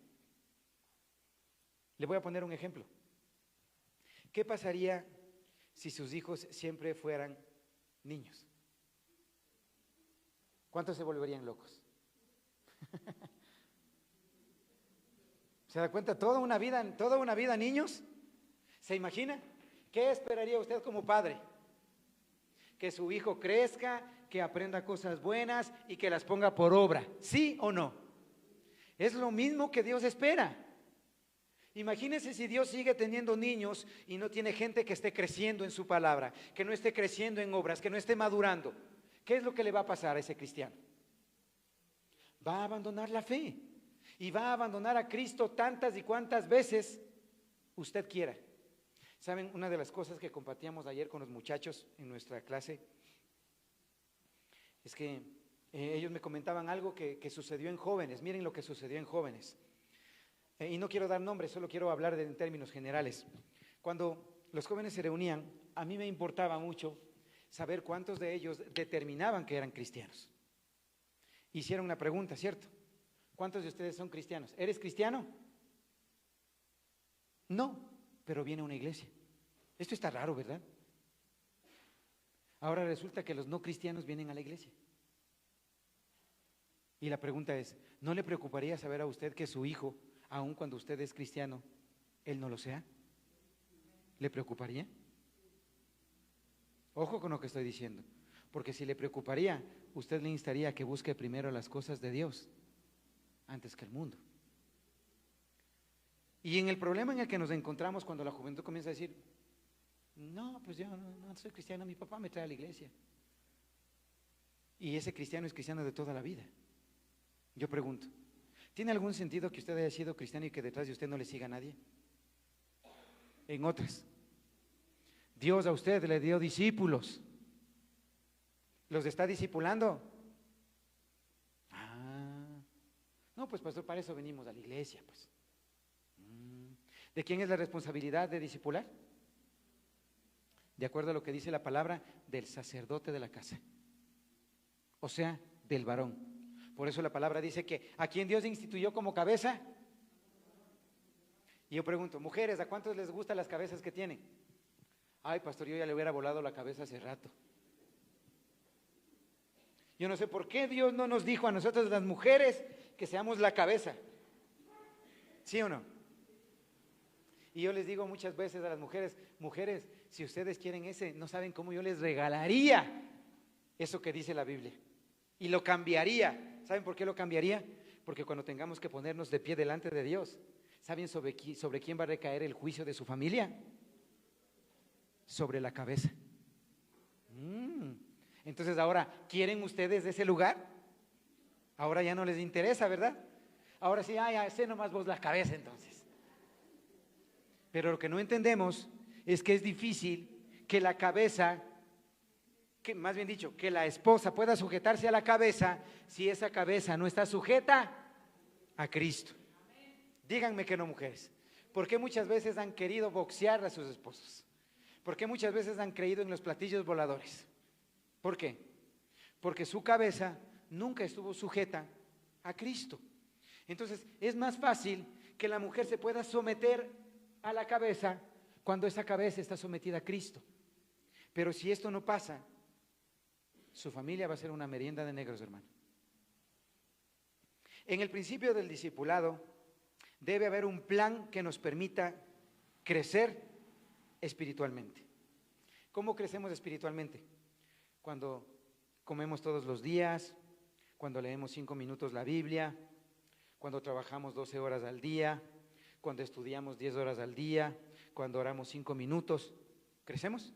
Le voy a poner un ejemplo. ¿Qué pasaría si sus hijos siempre fueran niños? ¿Cuántos se volverían locos? ¿Se da cuenta? Toda una vida niños. ¿Se imagina? ¿Qué esperaría usted como padre? Que su hijo crezca, que aprenda cosas buenas y que las ponga por obra. ¿Sí o no? Es lo mismo que Dios espera. Imagínense si Dios sigue teniendo niños y no tiene gente que esté creciendo en su palabra, que no esté creciendo en obras, que no esté madurando. ¿Qué es lo que le va a pasar a ese cristiano? Va a abandonar la fe y va a abandonar a Cristo tantas y cuantas veces usted quiera. ¿Saben? Una de las cosas que compartíamos ayer con los muchachos en nuestra clase es que ellos me comentaban algo que sucedió en jóvenes. Miren lo que sucedió en jóvenes. Y no quiero dar nombres, solo quiero hablar en términos generales. Cuando los jóvenes se reunían, a mí me importaba mucho saber cuántos de ellos determinaban que eran cristianos. Hicieron una pregunta, ¿cierto? ¿Cuántos de ustedes son cristianos? ¿Eres cristiano? No, pero viene a una iglesia. Esto está raro, ¿verdad? Ahora resulta que los no cristianos vienen a la iglesia. Y la pregunta es, ¿no le preocuparía saber a usted que su hijo, aun cuando usted es cristiano, él no lo sea? ¿Le preocuparía? Ojo con lo que estoy diciendo, porque si le preocuparía, usted le instaría a que busque primero las cosas de Dios antes que el mundo. Y en el problema en el que nos encontramos cuando la juventud comienza a decir, no, pues yo no soy cristiano, mi papá me trae a la iglesia. Y ese cristiano es cristiano de toda la vida. Yo pregunto, ¿tiene algún sentido que usted haya sido cristiano y que detrás de usted no le siga a nadie? En otras, Dios a usted le dio discípulos. ¿Los está discipulando? No, pues pastor, para eso venimos a la iglesia, pues. ¿De quién es la responsabilidad de discipular? De acuerdo a lo que dice la palabra, del sacerdote de la casa. O sea, del varón. Por eso la palabra dice que ¿a quién Dios instituyó como cabeza? Y yo pregunto, mujeres, ¿a cuántos les gustan las cabezas que tienen? Ay, pastor, yo ya le hubiera volado la cabeza hace rato. Yo no sé por qué Dios no nos dijo a nosotros las mujeres que seamos la cabeza. ¿Sí o no? Y yo les digo muchas veces a las mujeres, mujeres, si ustedes quieren ese, no saben cómo yo les regalaría eso que dice la Biblia. Y lo cambiaría. ¿Saben por qué lo cambiaría? Porque cuando tengamos que ponernos de pie delante de Dios, ¿saben sobre quién va a recaer el juicio de su familia? Sobre la cabeza. Entonces ahora, ¿quieren ustedes ese lugar? Ahora ya no les interesa, ¿verdad? Ahora sí, sé nomás vos la cabeza entonces. Pero lo que no entendemos es que es difícil que la cabeza, que más bien dicho, que la esposa pueda sujetarse a la cabeza si esa cabeza no está sujeta a Cristo. Díganme que no, mujeres. ¿Por qué muchas veces han querido boxear a sus esposos? ¿Por qué muchas veces han creído en los platillos voladores? ¿Por qué? Porque su cabeza nunca estuvo sujeta a Cristo. Entonces es más fácil que la mujer se pueda someter a la cabeza cuando esa cabeza está sometida a Cristo. Pero si esto no pasa, su familia va a ser una merienda de negros, hermano. En el principio del discipulado debe haber un plan que nos permita crecer espiritualmente. ¿Cómo crecemos espiritualmente? Cuando comemos todos los días, cuando leemos 5 minutos la Biblia, cuando trabajamos 12 horas al día, cuando estudiamos 10 horas al día, cuando oramos 5 minutos. ¿Crecemos?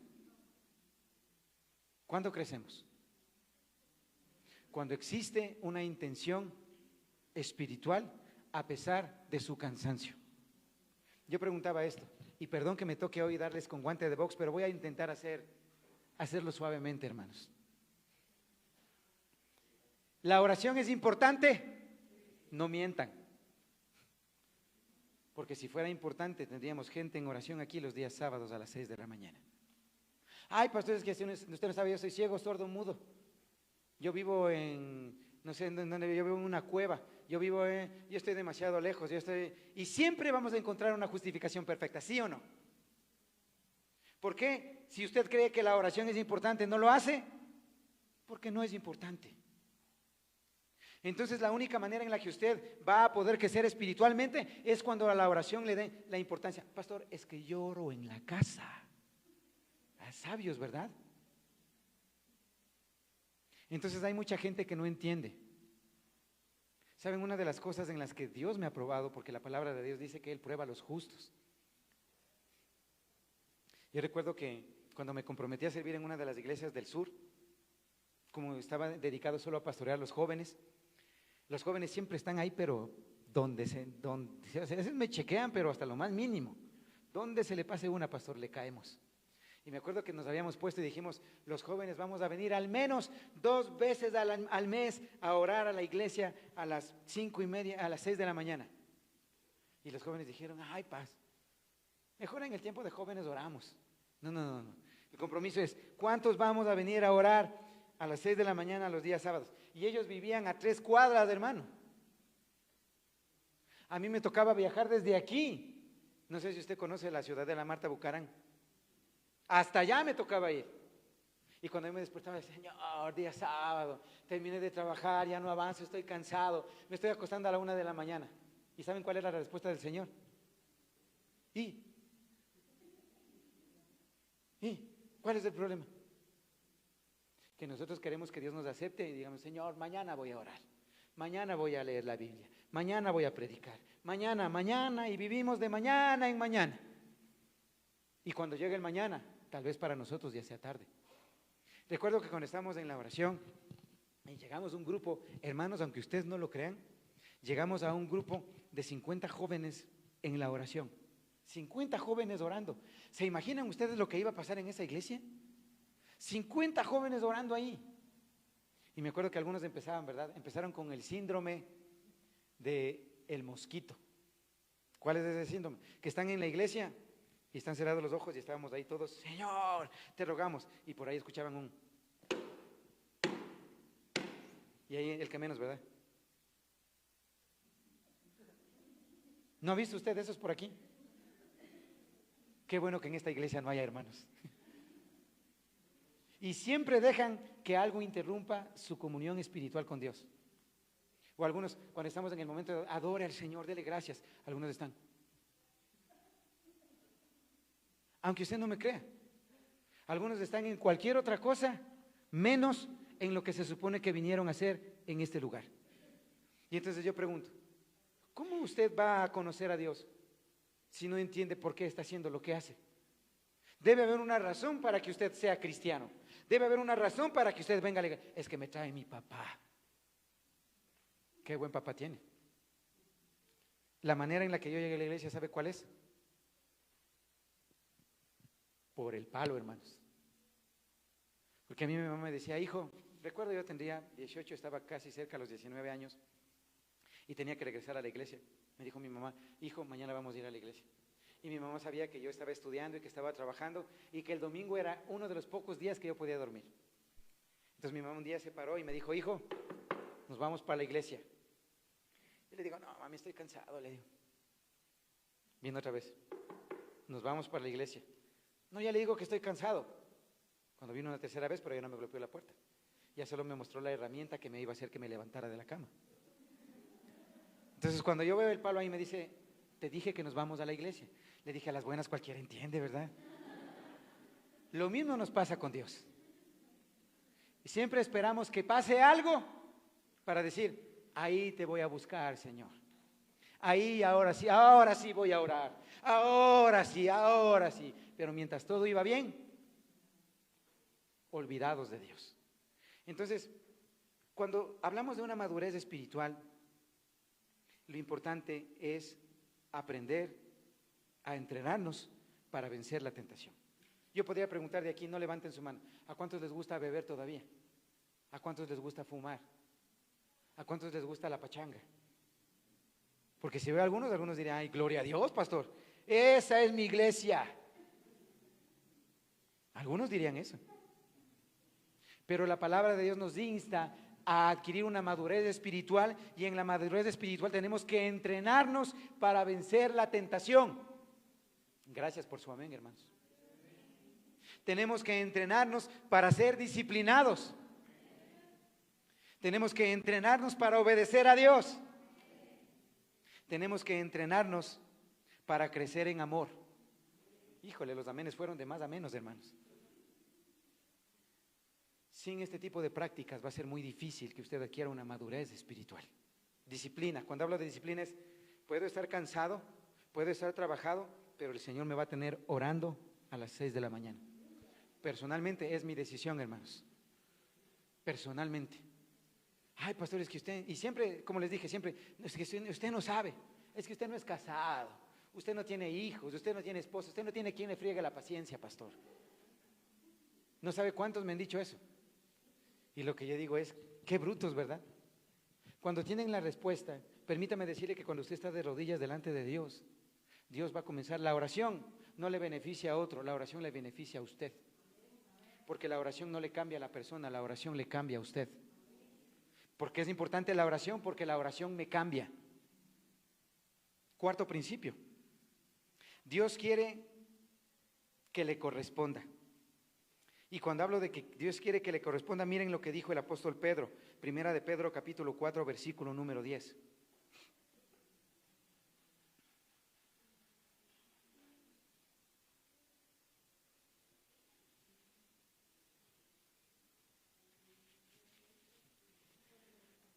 ¿Cuándo crecemos? Cuando existe una intención espiritual a pesar de su cansancio. Yo preguntaba esto, y perdón que me toque hoy darles con guante de box, pero voy a intentar hacerlo suavemente, hermanos. ¿La oración es importante? No mientan. Porque si fuera importante, tendríamos gente en oración aquí los días sábados a las 6 de la mañana. Ay, pastor, es que usted no sabe, yo soy ciego, sordo, mudo. Yo vivo no sé en dónde, yo vivo en una cueva. Yo estoy demasiado lejos. Y siempre vamos a encontrar una justificación perfecta, ¿sí o no? ¿Por qué? Si usted cree que la oración es importante, ¿no lo hace? Porque no es importante. Entonces la única manera en la que usted va a poder crecer espiritualmente es cuando a la oración le dé la importancia. Pastor, es que yo oro en la casa. Sabios, ¿verdad? Entonces hay mucha gente que no entiende. ¿Saben? Una de las cosas en las que Dios me ha probado, porque la palabra de Dios dice que Él prueba a los justos. Yo recuerdo que cuando me comprometí a servir en una de las iglesias del sur, como estaba dedicado solo a pastorear a los jóvenes siempre están ahí, pero donde a veces me chequean, pero hasta lo más mínimo. Donde se le pase una, pastor, le caemos. Y me acuerdo que nos habíamos puesto y dijimos, los jóvenes vamos a venir al menos 2 veces al mes a orar a la iglesia a las 5:30, a las 6 de la mañana. Y los jóvenes dijeron, ay, paz, mejor en el tiempo de jóvenes oramos. No. El compromiso es, ¿cuántos vamos a venir a orar a las 6 de la mañana los días sábados? Y ellos vivían a 3 cuadras, hermano. A mí me tocaba viajar desde aquí. No sé si usted conoce la ciudad de la Marta Bucarán. Hasta allá me tocaba ir. Y cuando yo me despertaba, decía, Señor, día sábado, terminé de trabajar, ya no avanzo, estoy cansado, me estoy acostando a la 1 de la mañana. ¿Y saben cuál era la respuesta del Señor? ¿Y cuál es el problema? Que nosotros queremos que Dios nos acepte y digamos, Señor, mañana voy a orar, mañana voy a leer la Biblia, mañana voy a predicar, mañana, y vivimos de mañana en mañana. Y cuando llegue el mañana, tal vez para nosotros ya sea tarde. Recuerdo que cuando estábamos en la oración, y llegamos a un grupo, hermanos, aunque ustedes no lo crean, llegamos a un grupo de 50 jóvenes en la oración. 50 jóvenes orando. ¿Se imaginan ustedes lo que iba a pasar en esa iglesia? 50 jóvenes orando ahí. Y me acuerdo que algunos empezaban, ¿verdad? Empezaron con el síndrome del mosquito. ¿Cuál es ese síndrome? Que están en la iglesia y están cerrados los ojos y estábamos ahí todos, Señor, te rogamos. Y por ahí escuchaban un... Y ahí el que menos, ¿verdad? ¿No ha visto usted esos por aquí? Qué bueno que en esta iglesia no haya hermanos. Y siempre dejan que algo interrumpa su comunión espiritual con Dios. O algunos, cuando estamos en el momento de adore al Señor, dele gracias, algunos están. Aunque usted no me crea, algunos están en cualquier otra cosa, menos en lo que se supone que vinieron a hacer en este lugar. Y entonces yo pregunto, ¿cómo usted va a conocer a Dios si no entiende por qué está haciendo lo que hace? Debe haber una razón para que usted sea cristiano. Debe haber una razón para que usted venga a la iglesia. Es que me trae mi papá. Qué buen papá tiene. La manera en la que yo llegué a la iglesia, ¿sabe cuál es? Por el palo, hermanos. Porque a mí mi mamá me decía, hijo, recuerdo yo tendría 18, estaba casi cerca a los 19 años y tenía que regresar a la iglesia. Me dijo mi mamá, hijo, mañana vamos a ir a la iglesia. Y mi mamá sabía que yo estaba estudiando y que estaba trabajando y que el domingo era uno de los pocos días que yo podía dormir. Entonces mi mamá un día se paró y me dijo, hijo, nos vamos para la iglesia. Y le digo, no, mami, estoy cansado, le digo. Viendo otra vez, nos vamos para la iglesia. No, ya le digo que estoy cansado. Cuando vino una tercera vez, pero ya no me golpeó la puerta. Ya solo me mostró la herramienta que me iba a hacer que me levantara de la cama. Entonces cuando yo veo el palo ahí me dice, te dije que nos vamos a la iglesia. Le dije, a las buenas cualquiera entiende, ¿verdad? Lo mismo nos pasa con Dios. Y siempre esperamos que pase algo para decir, ahí te voy a buscar, Señor. Ahí, ahora sí voy a orar. Ahora sí. Pero mientras todo iba bien, olvidados de Dios. Entonces, cuando hablamos de una madurez espiritual, lo importante es aprender a entrenarnos para vencer la tentación. Yo podría preguntar de aquí, no levanten su mano, ¿a cuántos les gusta beber todavía? ¿A cuántos les gusta fumar? ¿A cuántos les gusta la pachanga? Porque si veo a algunos dirían, ay, gloria a Dios, pastor, esa es mi iglesia. Algunos dirían eso. Pero la palabra de Dios nos insta a adquirir una madurez espiritual, y en la madurez espiritual tenemos que entrenarnos para vencer la tentación. Gracias por su amén, hermanos. Tenemos que entrenarnos para ser disciplinados. Tenemos que entrenarnos para obedecer a Dios. Tenemos que entrenarnos para crecer en amor. Híjole, los amenes fueron de más a menos, hermanos. Sin este tipo de prácticas va a ser muy difícil que usted adquiera una madurez espiritual. Disciplina, cuando hablo de disciplina es, puedo estar cansado, puedo estar trabajado, pero el Señor me va a tener orando a las 6 de la mañana. Personalmente es mi decisión, hermanos. Personalmente. Ay, pastor, es que usted, y siempre, como les dije, siempre, es que usted no sabe, es que usted no es casado, usted no tiene hijos, usted no tiene esposa, usted no tiene quien le friegue la paciencia, pastor. No sabe cuántos me han dicho eso. Y lo que yo digo es, qué brutos, ¿verdad? Cuando tienen la respuesta, permítame decirle que cuando usted está de rodillas delante de Dios, Dios va a comenzar. La oración no le beneficia a otro, la oración le beneficia a usted. Porque la oración no le cambia a la persona, la oración le cambia a usted. ¿Por qué es importante la oración? Porque la oración me cambia. Cuarto principio. Dios quiere que le corresponda. Y cuando hablo de que Dios quiere que le corresponda, miren lo que dijo el apóstol Pedro. Primera de Pedro, capítulo 4, versículo número 10.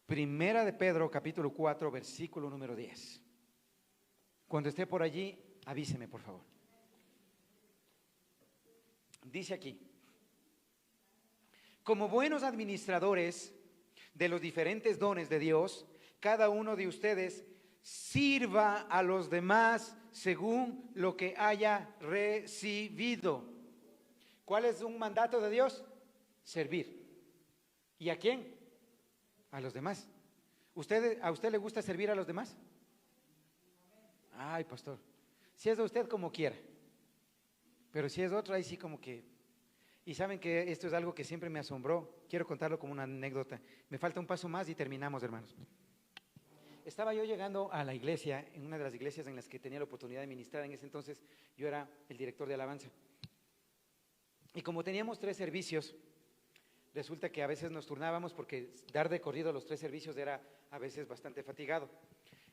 Primera de Pedro, capítulo 4, versículo número 10. Cuando esté por allí, avíseme, por favor. Dice aquí: como buenos administradores de los diferentes dones de Dios, cada uno de ustedes sirva a los demás según lo que haya recibido. ¿Cuál es un mandato de Dios? Servir. ¿Y a quién? A los demás. ¿A usted le gusta servir a los demás? Ay, pastor, si es de usted, como quiera. Pero si es de otro, ahí sí como que... Y saben que esto es algo que siempre me asombró. Quiero contarlo como una anécdota. Me falta un paso más y terminamos, hermanos. Estaba yo llegando a la iglesia, en una de las iglesias en las que tenía la oportunidad de ministrar. En ese entonces yo era el director de alabanza. Y como teníamos 3 servicios, resulta que a veces nos turnábamos, porque dar de corrido los 3 servicios era a veces bastante fatigado.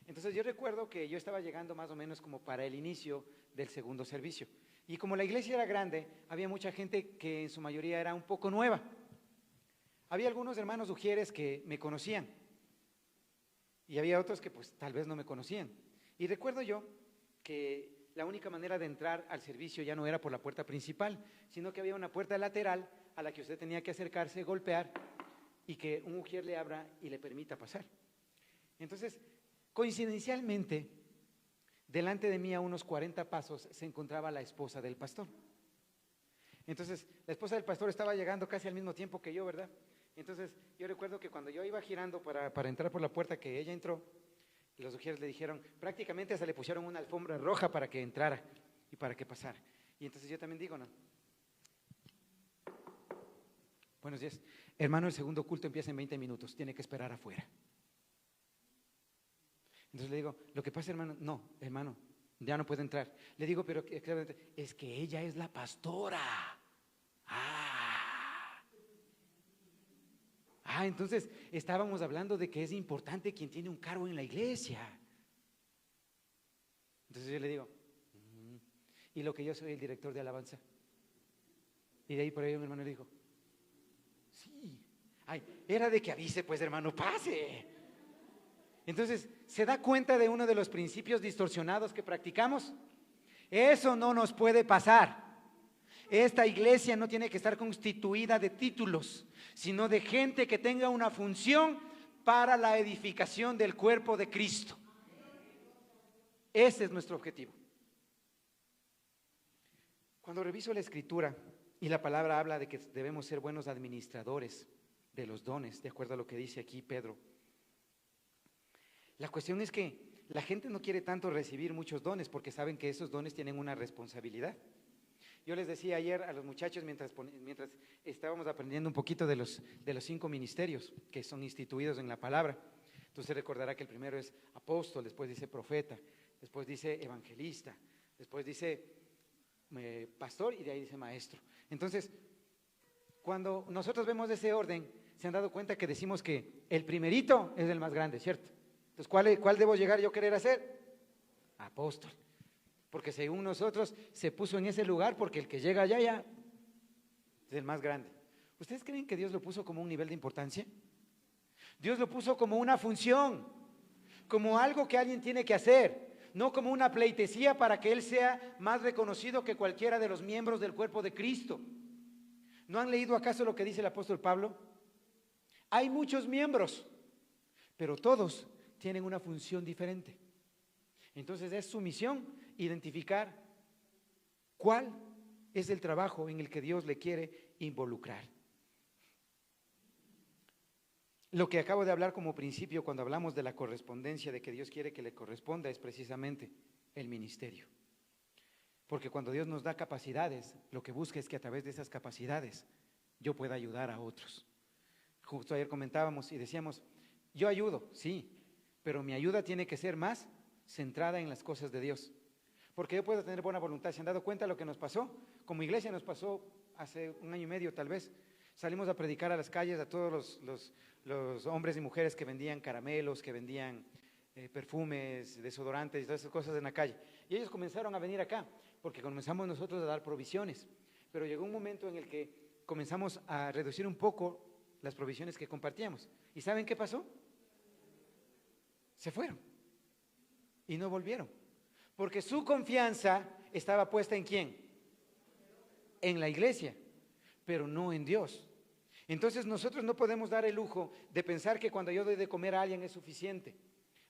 Entonces yo recuerdo que yo estaba llegando más o menos como para el inicio del segundo servicio. Y como la iglesia era grande, había mucha gente que en su mayoría era un poco nueva. Había algunos hermanos ujieres que me conocían y había otros que pues tal vez no me conocían. Y recuerdo yo que la única manera de entrar al servicio ya no era por la puerta principal, sino que había una puerta lateral a la que usted tenía que acercarse, golpear, y que un ujier le abra y le permita pasar. Entonces, coincidencialmente, delante de mí a unos 40 pasos se encontraba la esposa del pastor. Entonces, la esposa del pastor estaba llegando casi al mismo tiempo que yo, ¿verdad? Entonces, yo recuerdo que cuando yo iba girando para entrar por la puerta que ella entró, los ujieres le dijeron, prácticamente hasta le pusieron una alfombra roja para que entrara y para que pasara. Y entonces yo también digo, no. Buenos días. Hermano, el segundo culto empieza en 20 minutos, tiene que esperar afuera. Entonces le digo, lo que pasa, hermano, no, hermano, ya no puede entrar. Le digo, pero es que ella es la pastora. Entonces estábamos hablando de que es importante quien tiene un cargo en la iglesia. Entonces yo le digo, ¿y lo que yo soy el director de alabanza? Y de ahí por ahí un hermano le dijo, sí, ay, era de que avise pues hermano, pase. Entonces, ¿se da cuenta de uno de los principios distorsionados que practicamos? Eso no nos puede pasar. Esta iglesia no tiene que estar constituida de títulos, sino de gente que tenga una función para la edificación del cuerpo de Cristo. Ese es nuestro objetivo. Cuando reviso la Escritura y la palabra habla de que debemos ser buenos administradores de los dones, de acuerdo a lo que dice aquí Pedro, la cuestión es que la gente no quiere tanto recibir muchos dones porque saben que esos dones tienen una responsabilidad. Yo les decía ayer a los muchachos mientras estábamos aprendiendo un poquito de los 5 ministerios que son instituidos en la palabra. Entonces recordará que el primero es apóstol, después dice profeta, después dice evangelista, después dice pastor y de ahí dice maestro. Entonces, cuando nosotros vemos ese orden, se han dado cuenta que decimos que el primerito es el más grande, ¿cierto? Entonces, ¿cuál debo llegar yo a querer hacer? Apóstol. Porque según nosotros se puso en ese lugar porque el que llega allá ya es el más grande. ¿Ustedes creen que Dios lo puso como un nivel de importancia? Dios lo puso como una función, como algo que alguien tiene que hacer, no como una pleitesía para que Él sea más reconocido que cualquiera de los miembros del cuerpo de Cristo. ¿No han leído acaso lo que dice el apóstol Pablo? Hay muchos miembros, pero todos tienen una función diferente. Entonces es su misión identificar cuál es el trabajo en el que Dios le quiere involucrar. Lo que acabo de hablar como principio cuando hablamos de la correspondencia, de que Dios quiere que le corresponda, es precisamente el ministerio. Porque cuando Dios nos da capacidades, lo que busca es que a través de esas capacidades yo pueda ayudar a otros. Justo ayer comentábamos y decíamos, yo ayudo, sí, pero mi ayuda tiene que ser más centrada en las cosas de Dios. Porque yo puedo tener buena voluntad. ¿Se han dado cuenta de lo que nos pasó? Como iglesia nos pasó hace 1 año y medio tal vez. Salimos a predicar a las calles a todos los hombres y mujeres que vendían caramelos, que vendían perfumes, desodorantes y todas esas cosas en la calle. Y ellos comenzaron a venir acá, porque comenzamos nosotros a dar provisiones. Pero llegó un momento en el que comenzamos a reducir un poco las provisiones que compartíamos. ¿Y saben qué pasó? Se fueron y no volvieron, porque su confianza estaba puesta ¿en quién? En la iglesia, pero no en Dios. Entonces nosotros no podemos dar el lujo de pensar que cuando yo doy de comer a alguien es suficiente.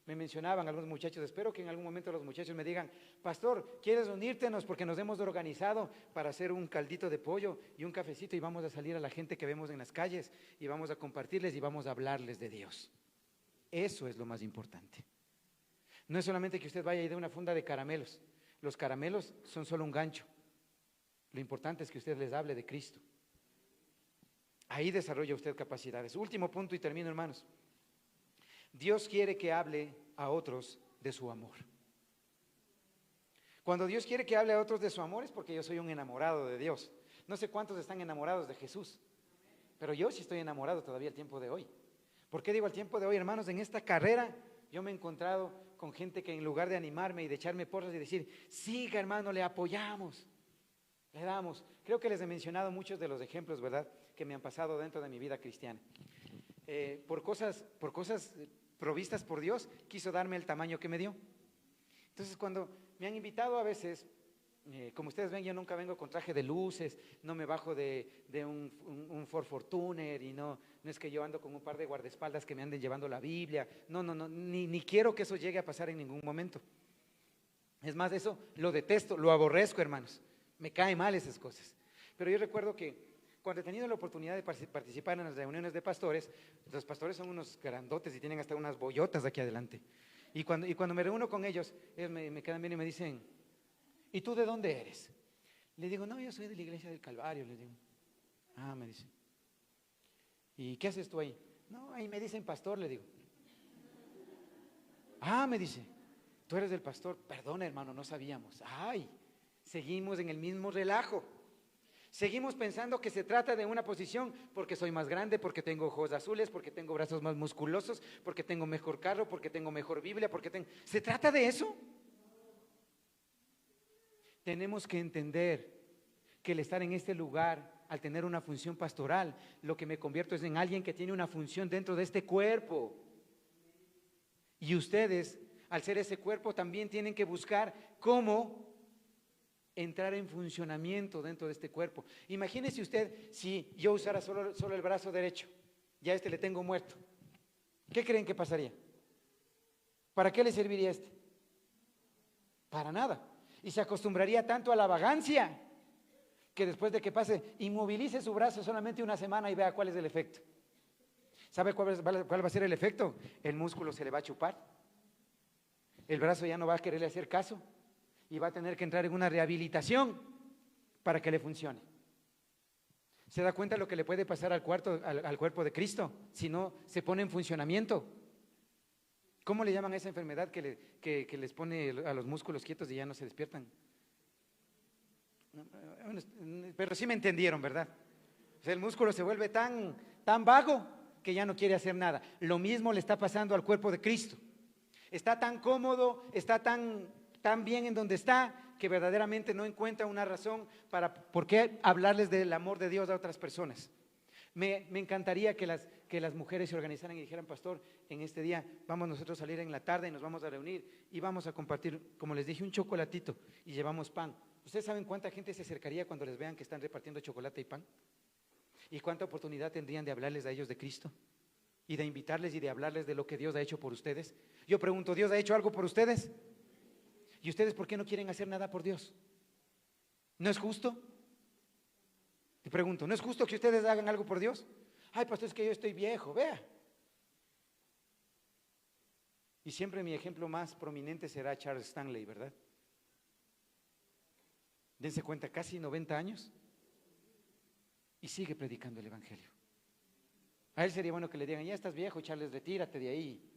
Me mencionaban algunos muchachos, espero que en algún momento los muchachos me digan, pastor, ¿quieres unírtenos? Porque nos hemos organizado para hacer un caldito de pollo y un cafecito y vamos a salir a la gente que vemos en las calles y vamos a compartirles y vamos a hablarles de Dios. Eso es lo más importante. No es solamente que usted vaya y dé una funda de caramelos. Los caramelos son solo un gancho. Lo importante es que usted les hable de Cristo. Ahí desarrolla usted capacidades. Último punto y termino, hermanos. Dios quiere que hable a otros de su amor. Cuando Dios quiere que hable a otros de su amor es porque yo soy un enamorado de Dios. No sé cuántos están enamorados de Jesús, pero yo sí estoy enamorado todavía al tiempo de hoy. ¿Por qué digo al tiempo de hoy, hermanos? En esta carrera yo me he encontrado con gente que en lugar de animarme y de echarme porras y decir, siga hermano, le apoyamos, le damos. Creo que les he mencionado muchos de los ejemplos, ¿verdad?, que me han pasado dentro de mi vida cristiana. Por cosas provistas por Dios, quiso darme el tamaño que me dio. Entonces cuando me han invitado a veces, como ustedes ven, yo nunca vengo con traje de luces, no me bajo de un Ford Fortuner y no es que yo ando con un par de guardaespaldas que me anden llevando la Biblia, no, ni quiero que eso llegue a pasar en ningún momento. Es más, eso lo detesto, lo aborrezco, hermanos, me caen mal esas cosas. Pero yo recuerdo que cuando he tenido la oportunidad de participar en las reuniones de pastores, los pastores son unos grandotes y tienen hasta unas bollotas aquí adelante. Y cuando me reúno con ellos me quedan bien y me dicen, ¿y tú de dónde eres? Le digo, no, yo soy de la iglesia del Calvario, le digo. Ah, me dice. ¿Y qué haces tú ahí? No, ahí me dicen pastor, le digo. Ah, me dice, tú eres del pastor. Perdona, hermano, no sabíamos. Ay, seguimos en el mismo relajo. Seguimos pensando que se trata de una posición porque soy más grande, porque tengo ojos azules, porque tengo brazos más musculosos, porque tengo mejor carro, porque tengo mejor Biblia, ¿Se trata de eso? Tenemos que entender que el estar en este lugar al tener una función pastoral, lo que me convierto es en alguien que tiene una función dentro de este cuerpo. Y ustedes, al ser ese cuerpo, también tienen que buscar cómo entrar en funcionamiento dentro de este cuerpo. Imagínese usted si yo usara solo el brazo derecho, ya le tengo muerto. ¿Qué creen que pasaría? ¿Para qué le serviría este? Para nada. Y se acostumbraría tanto a la vagancia que después de que pase, inmovilice su brazo solamente una semana y vea cuál es el efecto. ¿Sabe cuál va a ser el efecto? El músculo se le va a chupar. El brazo ya no va a quererle hacer caso y va a tener que entrar en una rehabilitación para que le funcione. ¿Se da cuenta lo que le puede pasar al cuerpo de Cristo si no se pone en funcionamiento? ¿Cómo le llaman a esa enfermedad que les pone a los músculos quietos y ya no se despiertan? Pero sí me entendieron, ¿verdad? O sea, el músculo se vuelve tan vago que ya no quiere hacer nada. Lo mismo le está pasando al cuerpo de Cristo. Está tan cómodo, está tan bien en donde está, que verdaderamente no encuentra una razón por qué hablarles del amor de Dios a otras personas. Me encantaría que las mujeres se organizaran y dijeran: pastor, en este día vamos nosotros a salir en la tarde y nos vamos a reunir y vamos a compartir, como les dije, un chocolatito y llevamos pan. ¿Ustedes saben cuánta gente se acercaría cuando les vean que están repartiendo chocolate y pan? ¿Y cuánta oportunidad tendrían de hablarles a ellos de Cristo? Y de invitarles y de hablarles de lo que Dios ha hecho por ustedes. Yo pregunto, ¿Dios ha hecho algo por ustedes? ¿Y ustedes por qué no quieren hacer nada por Dios? ¿No es justo? Te pregunto, ¿no es justo que ustedes hagan algo por Dios? Ay, pastor, es que yo estoy viejo, vea. Y siempre mi ejemplo más prominente será Charles Stanley, ¿verdad? Dense cuenta, casi 90 años y sigue predicando el evangelio. A él sería bueno que le digan: ya estás viejo, Charles, retírate de ahí.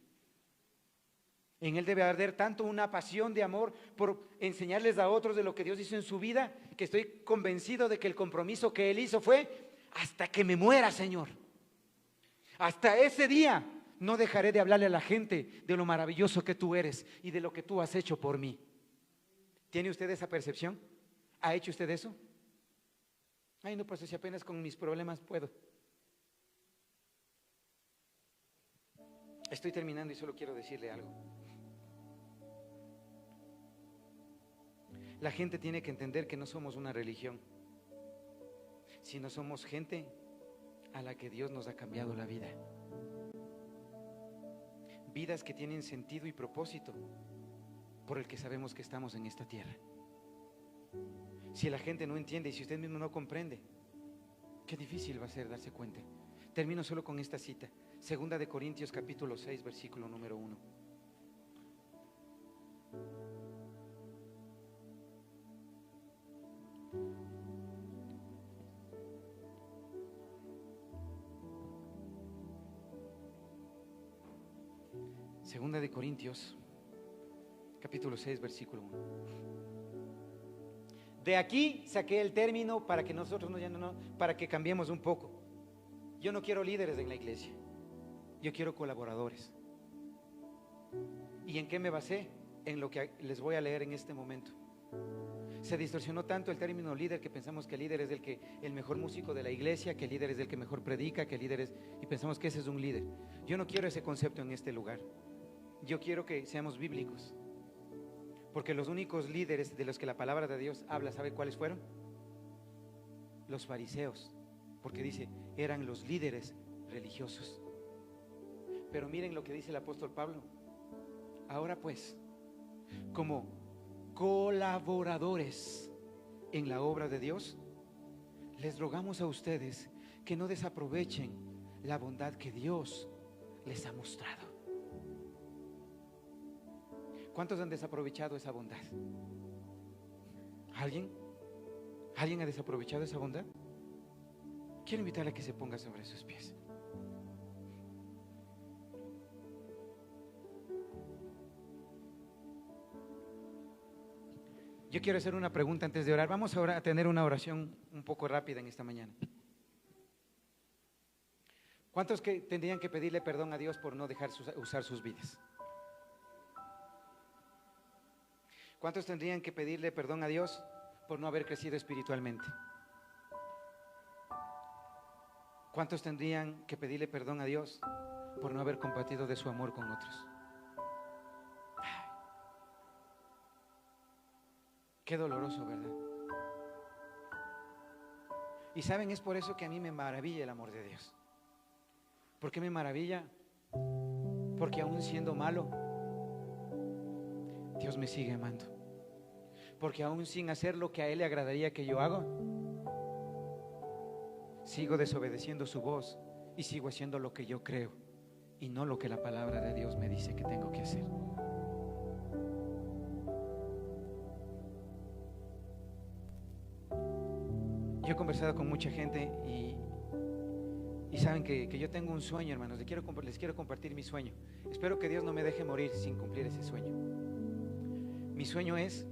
En él debe arder tanto una pasión de amor por enseñarles a otros de lo que Dios hizo en su vida, que estoy convencido de que el compromiso que él hizo fue: hasta que me muera, Señor, hasta ese día no dejaré de hablarle a la gente de lo maravilloso que tú eres y de lo que tú has hecho por mí. ¿Tiene usted esa percepción? ¿Ha hecho usted eso? Ay, no, pues si apenas con mis problemas puedo. Estoy terminando y solo quiero decirle algo. La gente tiene que entender que no somos una religión, sino somos gente a la que Dios nos ha cambiado la vida. Vidas que tienen sentido y propósito por el que sabemos que estamos en esta tierra. Si la gente no entiende y si usted mismo no comprende, qué difícil va a ser darse cuenta. Termino solo con esta cita. Segunda de Corintios capítulo 6, versículo número 1. Segunda de Corintios capítulo 6, versículo 1. De aquí saqué el término para que nosotros para que cambiemos un poco. Yo no quiero líderes en la iglesia, yo quiero colaboradores. ¿Y en qué me basé? En lo que les voy a leer en este momento. Se distorsionó tanto el término líder que pensamos que el líder es el mejor músico de la iglesia, que el líder es el que mejor predica, que el líder es, y pensamos que ese es un líder. Yo no quiero ese concepto en este lugar. Yo quiero que seamos bíblicos. Porque los únicos líderes de los que la palabra de Dios habla, ¿sabe cuáles fueron? Los fariseos. Porque dice, eran los líderes religiosos. Pero miren lo que dice el apóstol Pablo. Ahora pues, como colaboradores en la obra de Dios, les rogamos a ustedes que no desaprovechen la bondad que Dios les ha mostrado. ¿Cuántos han desaprovechado esa bondad? ¿Alguien? ¿Alguien ha desaprovechado esa bondad? Quiero invitarle a que se ponga sobre sus pies. Yo quiero hacer una pregunta antes de orar. Vamos ahora a tener una oración un poco rápida en esta mañana. ¿Cuántos que tendrían que pedirle perdón a Dios por no dejar usar sus vidas? ¿Cuántos tendrían que pedirle perdón a Dios por no haber crecido espiritualmente? ¿Cuántos tendrían que pedirle perdón a Dios por no haber compartido de su amor con otros? Qué doloroso, ¿verdad? Y saben, es por eso que a mí me maravilla el amor de Dios. ¿Por qué me maravilla? Porque aún siendo malo, Dios me sigue amando. Porque aún sin hacer lo que a Él le agradaría que yo haga, sigo desobedeciendo su voz y sigo haciendo lo que yo creo y no lo que la palabra de Dios me dice que tengo que hacer. Yo he conversado con mucha gente y saben que yo tengo un sueño, hermanos. Les quiero compartir mi sueño. Espero que Dios no me deje morir sin cumplir ese sueño. Mi sueño es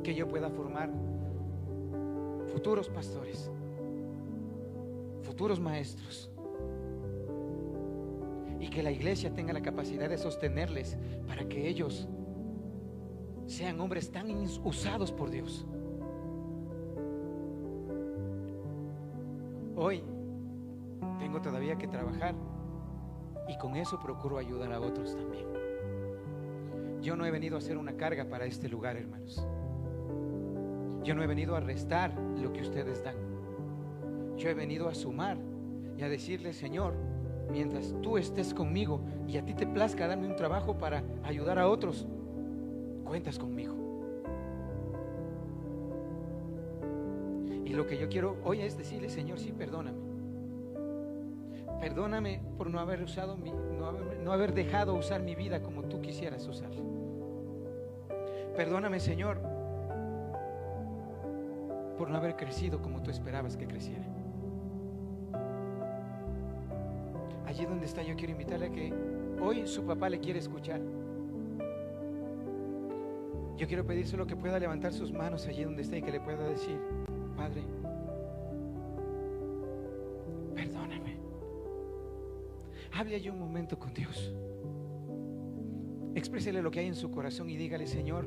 que yo pueda formar futuros pastores, futuros maestros, y que la iglesia tenga la capacidad de sostenerles para que ellos sean hombres tan usados por Dios. Hoy tengo todavía que trabajar y con eso procuro ayudar a otros también. Yo no he venido a hacer una carga para este lugar, hermanos. Yo no he venido a restar lo que ustedes dan. Yo he venido a sumar y a decirle: Señor, mientras tú estés conmigo y a ti te plazca darme un trabajo para ayudar a otros, cuentas conmigo. Y lo que yo quiero hoy es decirle: Señor, sí, perdóname. Perdóname por no haber usado no haber dejado usar mi vida como tú quisieras usarla. Perdóname, Señor, por no haber crecido como tú esperabas que creciera. Allí donde está, yo quiero invitarle a que hoy su papá le quiere escuchar. Yo quiero pedírselo que pueda levantar sus manos allí donde está y que le pueda decir: Padre, perdóname. Hable allí un momento con Dios. Exprésele lo que hay en su corazón y dígale: Señor,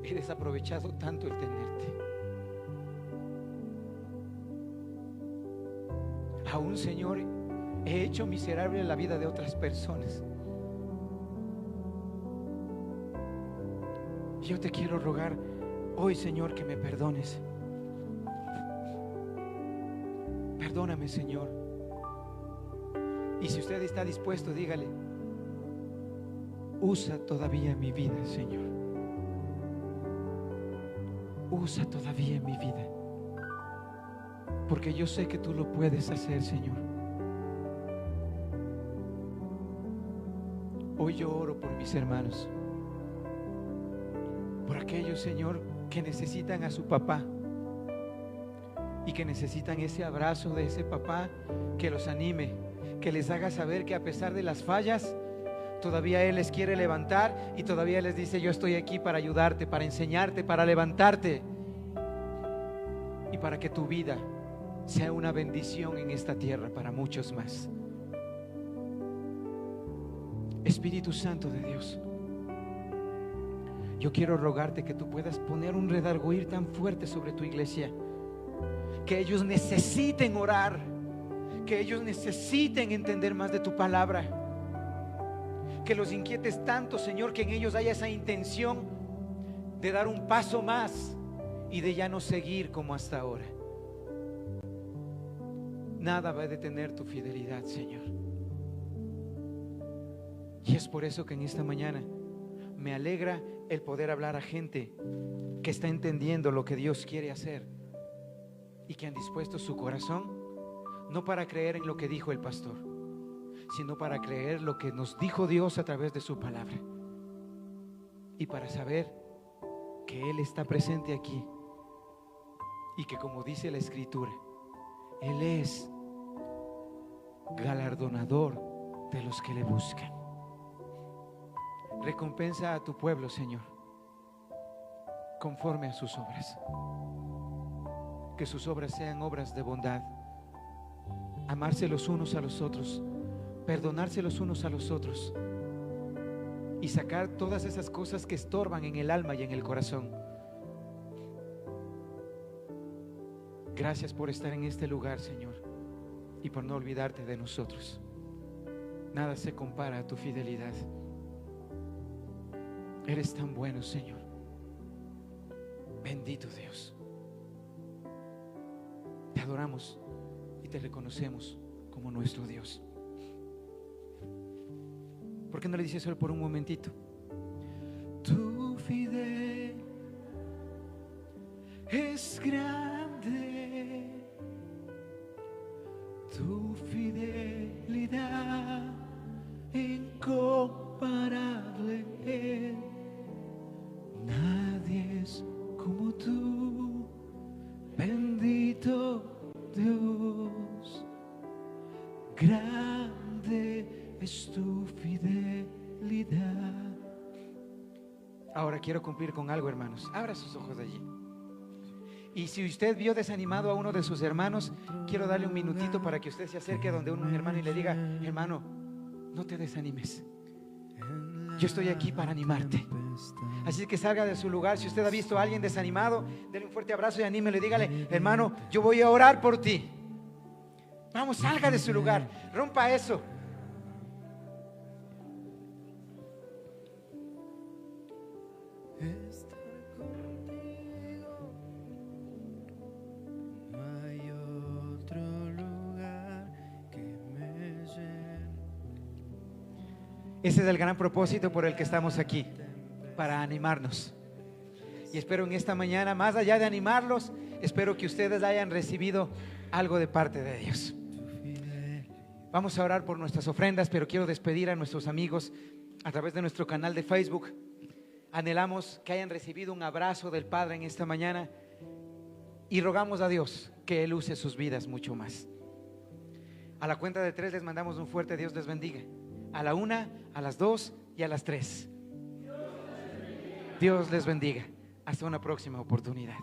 he desaprovechado tanto el tenerte. Aún, Señor, he hecho miserable la vida de otras personas. Yo te quiero rogar hoy, Señor, que me perdones. Perdóname, Señor. Y si usted está dispuesto, dígale: usa todavía mi vida, Señor. Usa todavía mi vida, porque yo sé que tú lo puedes hacer, Señor. Hoy yo oro por mis hermanos, por aquellos, Señor, que necesitan a su papá y que necesitan ese abrazo de ese papá que los anime, que les haga saber que a pesar de las fallas, todavía Él les quiere levantar y todavía les dice: yo estoy aquí para ayudarte, para enseñarte, para levantarte y para que tu vida sea una bendición en esta tierra para muchos más. Espíritu Santo de Dios, yo quiero rogarte que tú puedas poner un redarguir tan fuerte sobre tu iglesia, que ellos necesiten orar, que ellos necesiten entender más de tu palabra, que los inquietes tanto, Señor, que en ellos haya esa intención de dar un paso más y de ya no seguir como hasta ahora. Nada va a detener tu fidelidad, Señor. Y es por eso que en esta mañana me alegra el poder hablar a gente que está entendiendo lo que Dios quiere hacer y que han dispuesto su corazón, no para creer en lo que dijo el pastor, sino para creer lo que nos dijo Dios a través de su palabra, y para saber que Él está presente aquí y que, como dice la Escritura, Él es galardonador de los que le buscan. Recompensa a tu pueblo, Señor, conforme a sus obras. Que sus obras sean obras de bondad, amarse los unos a los otros, perdonarse los unos a los otros y sacar todas esas cosas que estorban en el alma y en el corazón. Gracias por estar en este lugar, Señor. y por no olvidarte de nosotros. Nada se compara a tu fidelidad. Eres tan bueno, Señor. Bendito Dios. Te adoramos y te reconocemos como nuestro Dios. ¿Por qué no le dices solo por un momentito? Tu fidelidad es grande, tu fidelidad incomparable. Nadie es como tú, bendito Dios. Grande es tu fidelidad. Ahora quiero cumplir con algo, hermanos. Abra sus ojos de allí. Y si usted vio desanimado a uno de sus hermanos, quiero darle un minutito para que usted se acerque donde un hermano y le diga: hermano, no te desanimes. Yo estoy aquí para animarte. Así que salga de su lugar. Si usted ha visto a alguien desanimado, denle un fuerte abrazo y anímelo y dígale: hermano, yo voy a orar por ti. Vamos, salga de su lugar, rompa eso. Ese es el gran propósito por el que estamos aquí, para animarnos. Y espero en esta mañana, más allá de animarlos, espero que ustedes hayan recibido algo de parte de Dios. Vamos a orar por nuestras ofrendas, pero quiero despedir a nuestros amigos a través de nuestro canal de Facebook. Anhelamos que hayan recibido un abrazo del Padre en esta mañana y rogamos a Dios que Él use sus vidas mucho más. A la cuenta de 3 les mandamos un fuerte Dios les bendiga. A la 1, a las 2 y a las 3. Dios les bendiga. Hasta una próxima oportunidad.